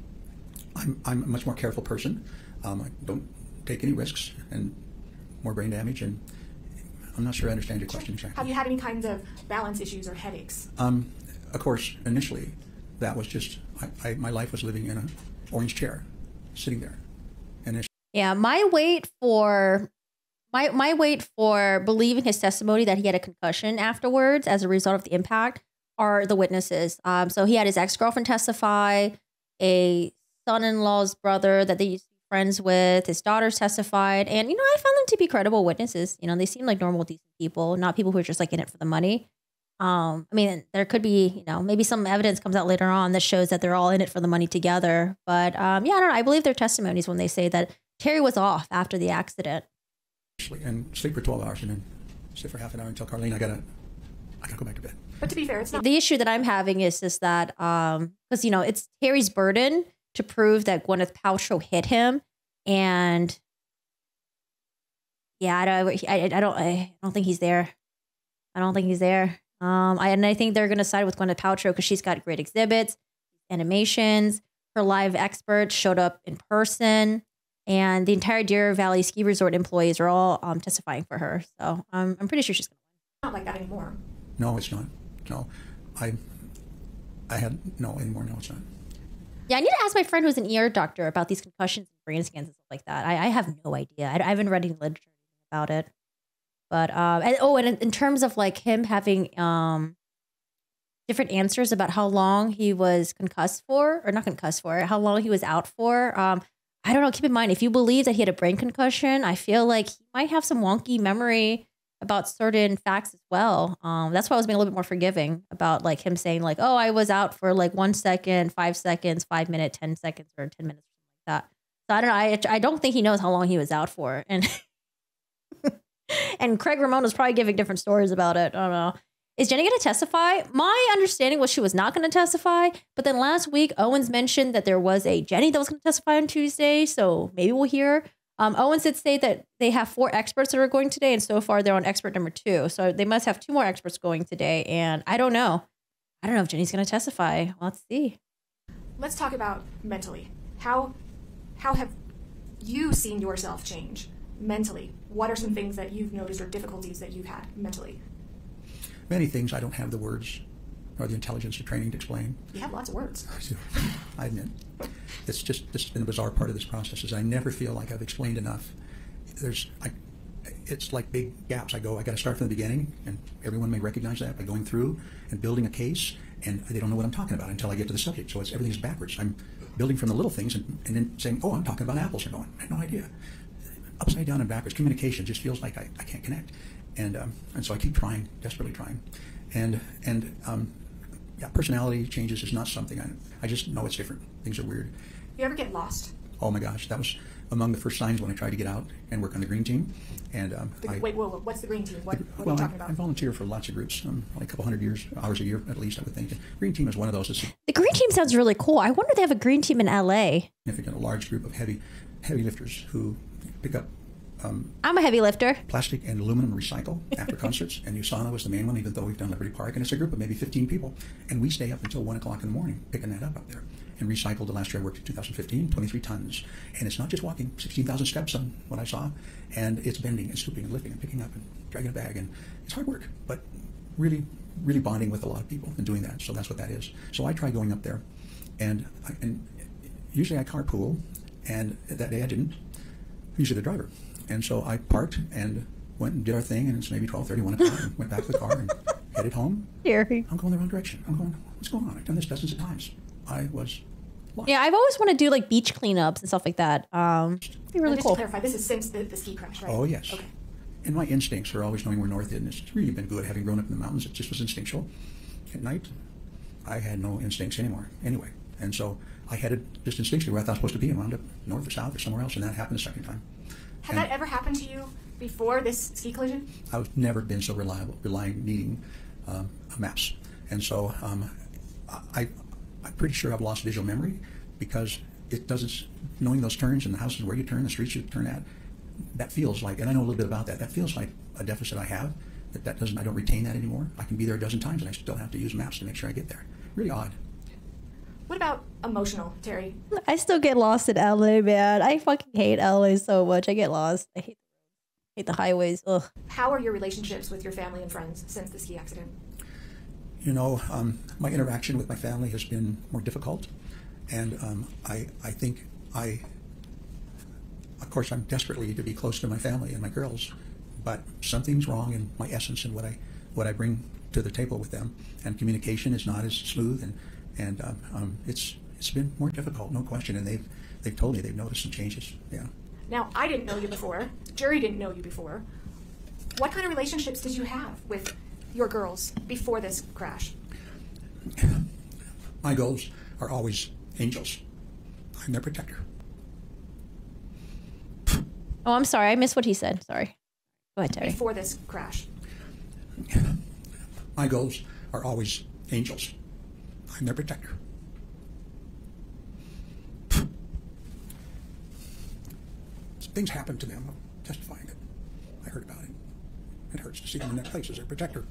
a much more careful person. I don't take any risks, and more brain damage, and I'm not sure I understand your question exactly. Have you had any kinds of balance issues or headaches? Of course, initially, that was just, my life was living in an orange chair, sitting there. Yeah, my weight for believing his testimony that he had a concussion afterwards as a result of the impact are the witnesses. So he had his ex-girlfriend testify, a son-in-law's brother that they used to be friends with, his daughters testified, and I found them to be credible witnesses. They seem like normal, decent people, not people who are just like in it for the money. I mean, there could be, maybe some evidence comes out later on that shows that they're all in it for the money together. But yeah, I don't know. I believe their testimonies when they say that Terry was off after the accident. And sleep for 12 hours and then sit for half an hour until Carlene, I gotta go back to bed. But to be fair, it's not. The issue that I'm having is just that, because, it's Terry's burden to prove that Gwyneth Paltrow hit him. And yeah, I don't think he's there. I don't think he's there. And I think they're going to side with Gwyneth Paltrow because she's got great exhibits, animations. Her live experts showed up in person, and the entire Deer Valley Ski Resort employees are all testifying for her. So I'm pretty sure she's going to win. Not like that anymore. No, it's not. No, I had no anymore. No, it's not. Yeah, I need to ask my friend who's an ER doctor about these concussions and brain scans and stuff like that. I have no idea. I haven't read any literature about it. But and in terms of like him having different answers about how long he was concussed for, or not concussed for, how long he was out for. I don't know. Keep in mind, if you believe that he had a brain concussion, I feel like he might have some wonky memory about certain facts as well. That's why I was being a little bit more forgiving about like him saying like, oh, I was out for like 1 second, 5 seconds, 5 minutes, 10 seconds, or 10 minutes, something like that. So I don't know. I don't think he knows how long he was out for. And and Craig Ramon was probably giving different stories about it. I don't know. Is Jenny going to testify? My understanding was she was not going to testify. But then last week, Owens mentioned that there was a Jenny that was going to testify on Tuesday. So maybe we'll hear. Owens did say that they have 4 experts that are going today. And so far, they're on expert number 2. So they must have 2 more experts going today. And I don't know. I don't know if Jenny's going to testify. Let's see. Let's talk about mentally. How have you seen yourself change mentally? What are some things that you've noticed or difficulties that you've had mentally? Many things I don't have the words or the intelligence or training to explain. You have lots of words. I admit. This has been a bizarre part of this process is I never feel like I've explained enough. It's like big gaps. I got to start from the beginning, and everyone may recognize that by going through and building a case, and they don't know what I'm talking about until I get to the subject. So everything's backwards. I'm building from the little things and then saying, oh, I'm talking about apples. They're going, I had no idea. Upside down and backwards. Communication just feels like I can't connect. And so I keep trying, desperately trying. And personality changes is not something I just know it's different. Things are weird. You ever get lost? Oh my gosh, that was among the first signs when I tried to get out and work on the green team. And wait, whoa, what's the green team? What are well, you talking about? I volunteer for lots of groups, probably a couple hundred hours a year at least, I would think. Green team is one of those. The green team sounds really cool. I wonder if they have a green team in LA. Significant, a large group of heavy lifters who pick up I'm a heavy lifter. plastic and aluminum recycle after concerts, and USANA was the main one, even though we've done Liberty Park, and it's a group of maybe 15 people, and we stay up until 1 o'clock in the morning picking that up there. And recycled, the last year I worked in 2015, 23 tons. And it's not just walking, 16,000 steps on what I saw, and it's bending and stooping and lifting and picking up and dragging a bag, and it's hard work, but really, really bonding with a lot of people and doing that, so that's what that is. So I tried going up there, and usually I carpool, and that day I didn't, usually the driver. And so I parked and went and did our thing, and it's maybe 12:30, 1 o'clock, and went back to the car and headed home. Jerry. I'm going the wrong direction. I'm going, what's going on? I've done this dozens of times. I was lost. Yeah, I've always wanted to do like beach cleanups and stuff like that. It'd be really Just cool. to clarify, this is since the ski crash, right? Oh, yes. Okay. And my instincts are always knowing where north is, and it's really been good having grown up in the mountains. It just was instinctual. At night, I had no instincts anymore, anyway. And so I headed just instinctually where I thought I was supposed to be and wound up north or south or somewhere else, and that happened the second time. Had that ever happened to you before this ski collision? I've never been so needing maps. And so I'm pretty sure I've lost visual memory because it doesn't, knowing those turns and the houses where you turn, the streets you turn at, that feels like, and I know a little bit about that, that feels like a deficit I have, that doesn't, I don't retain that anymore. I can be there a dozen times and I still have to use maps to make sure I get there. Really odd. What about emotional, Terry? I still get lost in LA, man. I fucking hate LA so much. I get lost. I hate the highways. Ugh. How are your relationships with your family and friends since the ski accident? You know, my interaction with my family has been more difficult, and I think of course, I'm desperately to be close to my family and my girls, but something's wrong in my essence and what I bring to the table with them, and communication is not as smooth, and it's been more difficult, no question, and they've told me they've noticed some changes. Yeah. Now, I didn't know you before. Jerry didn't know you before. What kind of relationships did you have with your girls before this crash? My girls are always angels. I'm their protector. Oh, I'm sorry. I missed what he said. Sorry. Go ahead, Terry. Before this crash. My girls are always angels. I'm their protector. Things happen to them. I'm testifying that I heard about it. It hurts to see them in that place as their protector.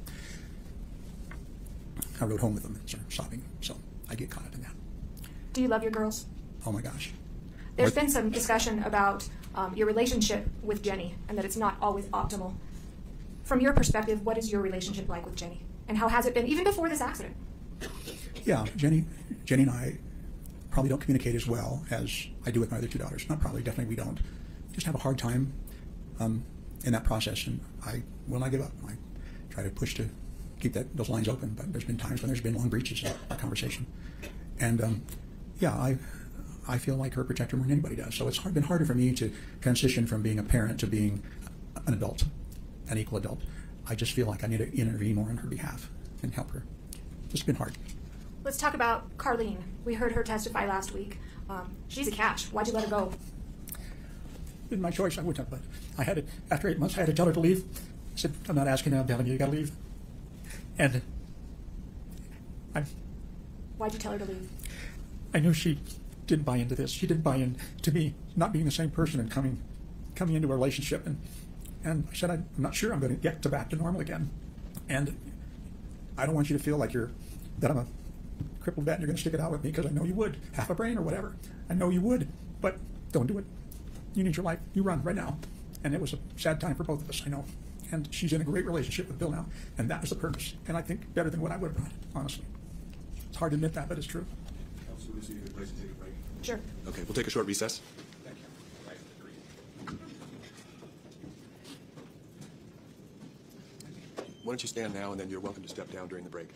I rode home with them and started sobbing, so I get caught up in that. Do you love your girls? Oh my gosh. There's been some discussion about your relationship with Jenny and that it's not always optimal. From your perspective, what is your relationship like with Jenny? And how has it been even before this accident? Yeah, Jenny and I probably don't communicate as well as I do with my other two daughters. Not probably, definitely we don't. Just have a hard time in that process, and I will not give up. I try to push to keep those lines open, but there's been times when there's been long breaches in our conversation. And yeah, I feel like her protector more than anybody does. So it's been harder for me to transition from being a parent to being an adult, an equal adult. I just feel like I need to intervene more on her behalf and help her. It's been hard. Let's talk about Carlene. We heard her testify last week. She's a catch. Why'd you let her go? It was my choice. I wouldn't have, but I had it. After 8 months, I had to tell her to leave. I said, I'm not asking you, I'm telling you, you gotta leave. And Why'd you tell her to leave? I knew she didn't buy into this. She didn't buy into me not being the same person and coming into a relationship. And I said, I'm not sure I'm going to get back to normal again. And I don't want you to feel like that I'm a crippled vet and you're going to stick it out with me, because I know you would. Half a brain or whatever. I know you would, but don't do it. You need your life. You run right now. And it was a sad time for both of us, I know. And she's in a great relationship with Bill now, and that was the purpose. And I think better than what I would have brought, honestly. It's hard to admit that, but it's true. Council, would this be a good place to take a break? Sure. Okay, we'll take a short recess. Thank you. Why don't you stand now, and then you're welcome to step down during the break.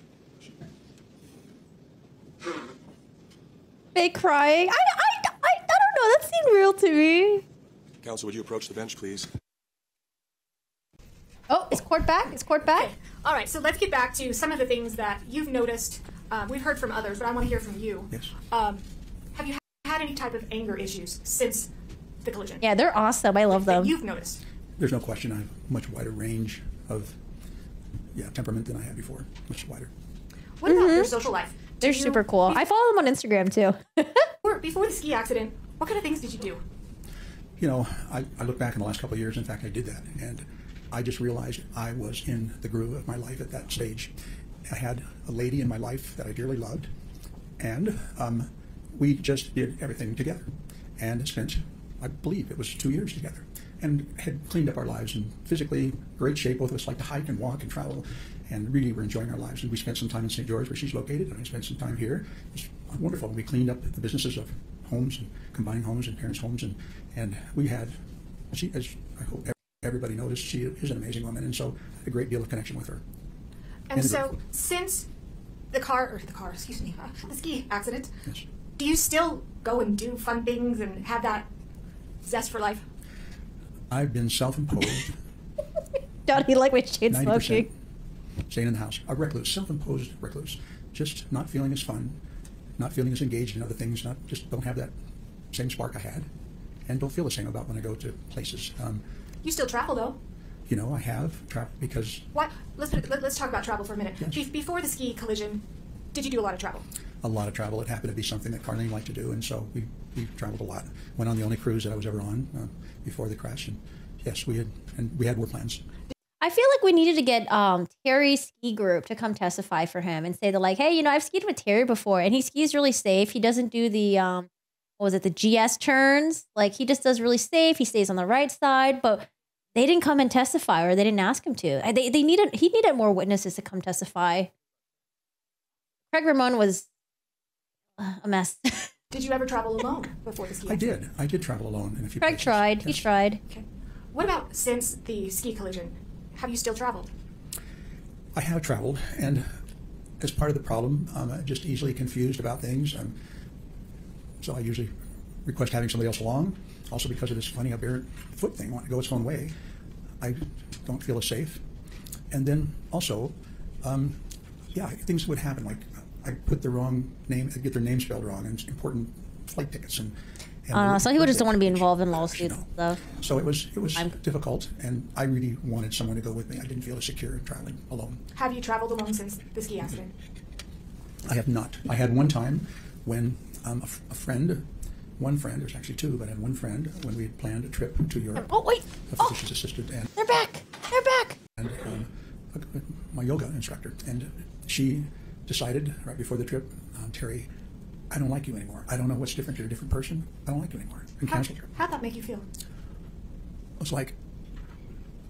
Fake crying. I don't know. That seemed real to me. Council, would you approach the bench, please? Oh, is court back? Is court back? Okay. All right, so let's get back to some of the things that you've noticed. We've heard from others, but I want to hear from you. Yes. Have you had any type of anger issues since the collision? Yeah, they're awesome. I love them. That you've noticed. There's no question I have a much wider range of temperament than I had before. Much wider. What about your social life? They're super cool. I follow them on Instagram too. Before the ski accident, what kind of things did you do? You know, I look back in the last couple of years. In fact, I did that, and I just realized I was in the groove of my life at that stage. I had a lady in my life that I dearly loved, and we just did everything together, and spent, I believe it was 2 years together, and had cleaned up our lives in physically great shape. Both of us like to hike and walk and travel, and really were enjoying our lives. And we spent some time in St. George, where she's located, and I spent some time here. It was wonderful. We cleaned up the businesses of homes and combining homes and parents' homes, and we had, as I hope everybody noticed, she is an amazing woman, and so I had a great deal of connection with her. And so, since the ski accident, yes. Do you still go and do fun things and have that zest for life? I've been self-imposed. Don't you like my chain 90% smoking? staying in the house. A recluse, self-imposed recluse. Just not feeling as fun, not feeling as engaged in other things, just don't have that same spark I had, and don't feel the same about when I go to places. You still travel, though. You know, I have traveled because... What? Let's talk about travel for a minute. Yes. Before the ski collision, did you do a lot of travel? A lot of travel. It happened to be something that Carlene liked to do, and so we traveled a lot. Went on the only cruise that I was ever on before the crash, and yes, we had work plans. I feel like we needed to get Terry's ski group to come testify for him and say that, like, hey, you know, I've skied with Terry before, and he skis really safe. He doesn't do the the GS turns. Like, he just does really safe. He stays on the right side, but they didn't come and testify, or they didn't ask him to. He needed more witnesses to come testify. Craig Ramon was a mess. Did you ever travel alone before the ski accident? I did travel alone in a few Craig places. tried. Yes. He tried. Okay. What about since the ski collision? Have you still traveled? I have traveled, and as part of the problem, I'm just easily confused about things. So I usually request having somebody else along. Also, because of this funny aberrant foot thing, want to go its own way, I don't feel as safe. And then also, things would happen, like I put the wrong name, I get their name spelled wrong, and important flight tickets, and some people just don't want to be involved in lawsuits and stuff. So it was difficult, and I really wanted someone to go with me. I didn't feel as secure traveling alone. Have you traveled alone since the ski accident? I have not. I had one time when one friend, there's actually two, but I had one friend when we had planned a trip to Europe. Oh, wait. A physician's assistant. And They're back. They're back. And my yoga instructor. And she decided right before the trip, Terry, I don't like you anymore. I don't know what's different. You're a different person. I don't like you anymore. And canceled her. How'd that make you feel? I was like,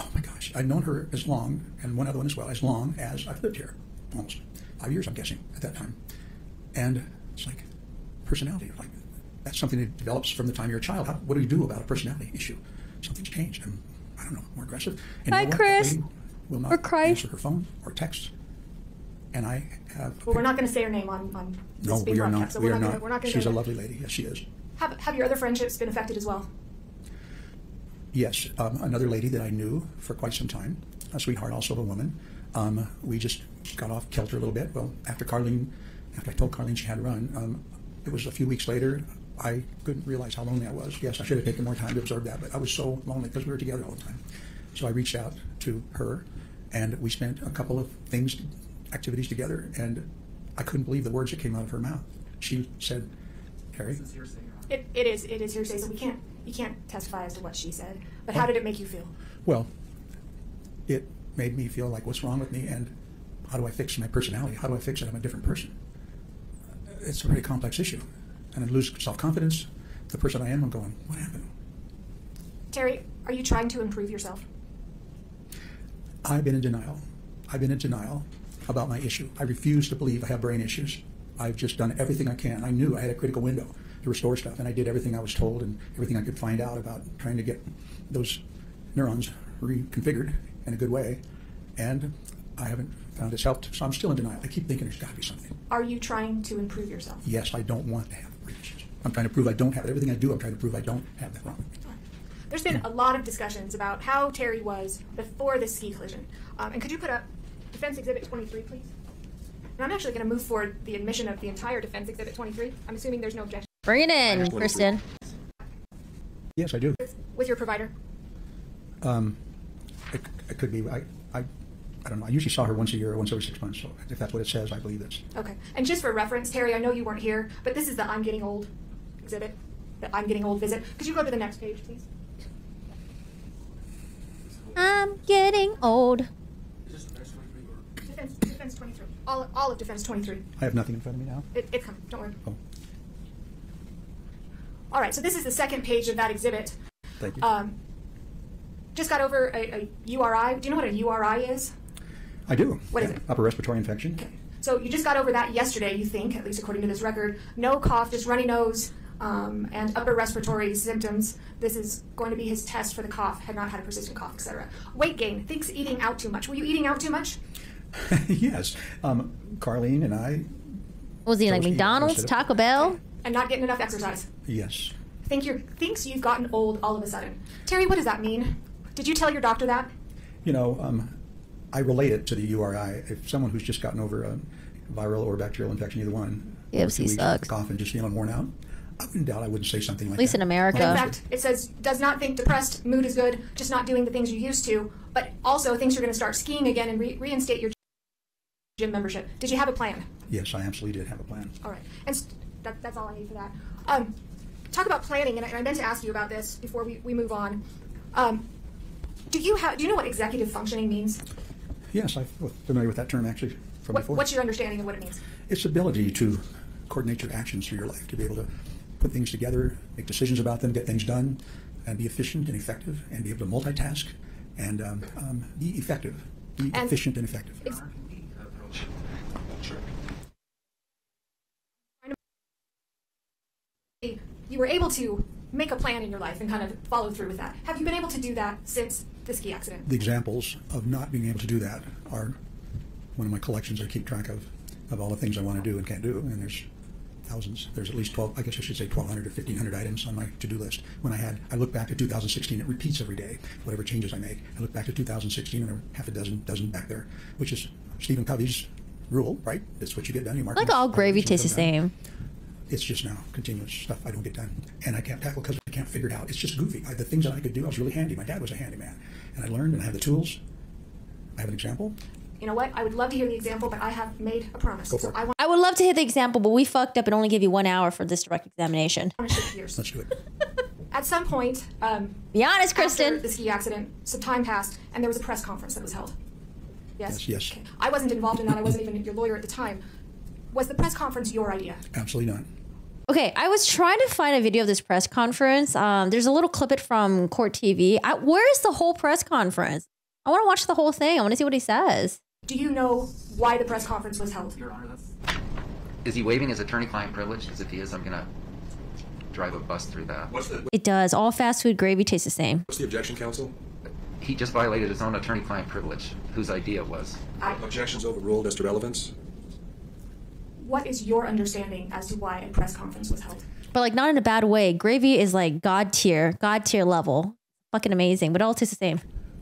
oh my gosh. I'd known her as long, and one other one as well, as long as I've lived here. Almost 5 years, I'm guessing, at that time. And it's like, personality. Like, that's something that develops from the time you're a child. What do you do about a personality issue? Something's changed. I'm, I don't know, more aggressive. And Hi, Chris. Will not answer her phone or text. And I have... Well, we're not going to say her name on this big broadcast. No, we are not. We're not going to. She's a lovely lady. Yes, she is. Have your other friendships been affected as well? Yes. Another lady that I knew for quite some time, a sweetheart, also a woman. We just got off kilter a little bit. Well, after I told Carlene she had to run, it was a few weeks later, I couldn't realize how lonely I was. Yes, I should have taken more time to observe that, but I was so lonely because we were together all the time. So I reached out to her, and we spent a couple of activities together, and I couldn't believe the words that came out of her mouth. She said, Harry. It is hearsay, so you can't testify as to what she said. But how did it make you feel? Well, it made me feel like, what's wrong with me, and how do I fix my personality? How do I fix it? I'm a different person. It's a very complex issue. And I lose self-confidence. The person I am, I'm going, what happened? Terry, are you trying to improve yourself? I've been in denial. I've been in denial about my issue. I refuse to believe I have brain issues. I've just done everything I can. I knew I had a critical window to restore stuff, and I did everything I was told and everything I could find out about trying to get those neurons reconfigured in a good way, and I haven't found it's helped, so I'm still in denial. I keep thinking there's got to be something. Are you trying to improve yourself? Yes, I don't want to have brain issues. I'm trying to prove I don't have it. Everything I do, I'm trying to prove I don't have that wrong with me. There's been a lot of discussions about how Terry was before the ski collision. And could you put up Defense Exhibit 23, please? And I'm actually going to move forward the admission of the entire Defense Exhibit 23. I'm assuming there's no objection. Bring it in, Kristen. Yes, I do. With your provider? It could be. I don't know. I usually saw her once a year or once every 6 months. So if that's what it says, I believe this. Okay. And just for reference, Terry, I know you weren't here, but this is the I'm Getting Old exhibit, the I'm Getting Old visit. Could you go to the next page, please? I'm getting old. Defense 23. All of Defense 23. I have nothing in front of me now. It's coming. Don't worry. Oh, All right. So this is the second page of that exhibit. thank you. Just got over a URI. Do you know what a URI is? I do. What is it? Upper respiratory infection. Okay. So you just got over that yesterday, you think, at least according to this record. No cough, just runny nose and upper respiratory symptoms. This is going to be his test for the cough. Had not had a persistent cough, etc. Weight gain. Thinks eating out too much. Were you eating out too much? Yes. Carlene and I. Was he like Toasty, McDonald's, instead of- Taco Bell? And not getting enough exercise. Yes. Thinks you've gotten old all of a sudden. Terry, what does that mean? Did you tell your doctor that? You know, I relate it to the URI. If someone who's just gotten over a viral or bacterial infection, either one, Yes, he sucks. cough and just feeling worn out, I wouldn't doubt I wouldn't say something like that. At least in America. In fact, it says, does not think depressed, mood is good, just not doing the things you used to, but also thinks you're going to start skiing again and reinstate your gym membership. Did you have a plan? Yes, I absolutely did have a plan. All right. And that's all I need for that. Talk about planning, and I meant to ask you about this before we move on. Do you know what executive functioning means? Yes, I'm familiar with that term actually from before. What's your understanding of what it means? It's the ability to coordinate your actions through your life, to be able to put things together, make decisions about them, get things done, and be efficient and effective, and be able to multitask and be effective, efficient and effective. Sure. You were able to make a plan in your life and kind of follow through with that. Have you been able to do that since the ski accident? The examples of not being able to do that are one of my collections. I keep track of all the things I want to do and can't do, and there's thousands. There's at least 12, I guess I should say 1,200 or 1,500 items on my to-do list. I look back to 2016, it repeats every day, whatever changes I make. I look back to 2016 and there are half a dozen back there, which is Stephen Covey's rule, right? That's what you get done. You mark Like them. all gravy tastes the same. It's just now continuous stuff I don't get done, and I can't tackle because I can't figure it out. It's just goofy. The things that I could do, I was really handy. My dad was a handyman, and I learned, and I have the tools. I have an example. You know what? I would love to hear the example, but I have made a promise. Go for it. I I would love to hear the example, but we fucked up and only give you 1 hour for this direct examination. want to shift gears. Let's do it. At some point, Be honest, after Kristen. the ski accident, some time passed, and there was a press conference that was held. Yes? Yes. Okay. I wasn't involved in that. I wasn't even your lawyer at the time. Was the press conference your idea? Absolutely not. Okay, I was trying to find a video of this press conference. There's a little clip from Court TV. Where is the whole press conference? I want to watch the whole thing. I want to see what he says. Do you know why the press conference was held? Your Honor, is he waiving his attorney-client privilege? Because if he is, I'm going to drive a bus through that. It does. All fast food gravy tastes the same. What's the objection, counsel? He just violated his own attorney-client privilege, whose idea was. Objections overruled as to relevance. What is your understanding as to why a press conference was held? But like not in a bad way. Gravy is like God tier level. Fucking amazing. But it all tastes the same.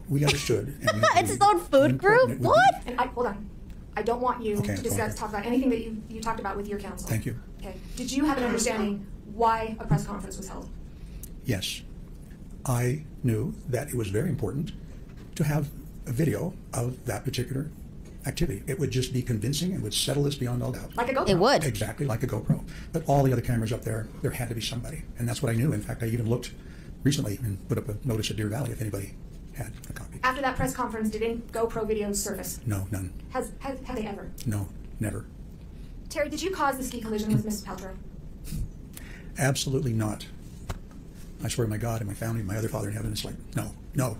We understood. And It's his own food group? What? And hold on. I don't want you Okay, to go ahead. talk about anything that you talked about with your counsel. Thank you. Okay. Did you have an understanding why a press conference was held? Yes. I knew that it was very important to have a video of that particular activity. It would just be convincing and would settle this beyond all doubt. Like a GoPro? It would. Exactly like a GoPro. But all the other cameras up there had to be somebody. And that's what I knew. In fact, I even looked recently and put up a notice at Deer Valley if anybody had a copy. After that press conference, did any GoPro videos surface? No, none. Have they ever? No, never. Terry, did you cause the ski collision with Mrs. Paltrow? Absolutely not. I swear to my God and my family and my other father in heaven, it's like, no,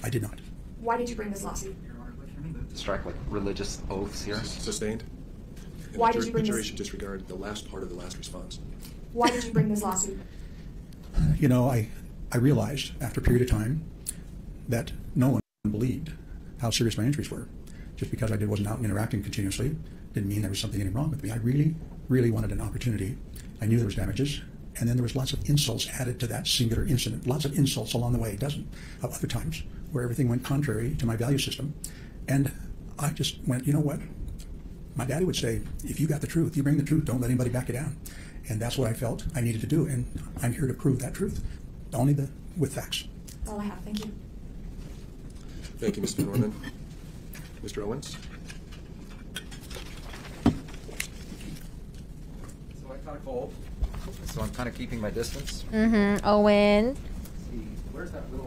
I did not. Why did you bring this lawsuit? Strike like religious oaths here. Sustained. And Why the did you bring jury this- should disregard the last part of the last response. Why did you bring this lawsuit? You know, I realized after a period of time that no one believed how serious my injuries were. Just because I wasn't out and interacting continuously didn't mean there was something wrong with me. I really, really wanted an opportunity. I knew there was damages, and then there was lots of insults added to that singular incident. Lots of insults along the way, dozens of other times, where everything went contrary to my value system. And I just went, you know what? My daddy would say, if you got the truth, you bring the truth, don't let anybody back you down. And that's what I felt I needed to do, and I'm here to prove that truth. only with facts. That's all I have. Thank you. Thank you, Mr. Norman. Mr. Owens? So I caught a cold. So I'm kind of keeping my distance. Owen. See, where's that little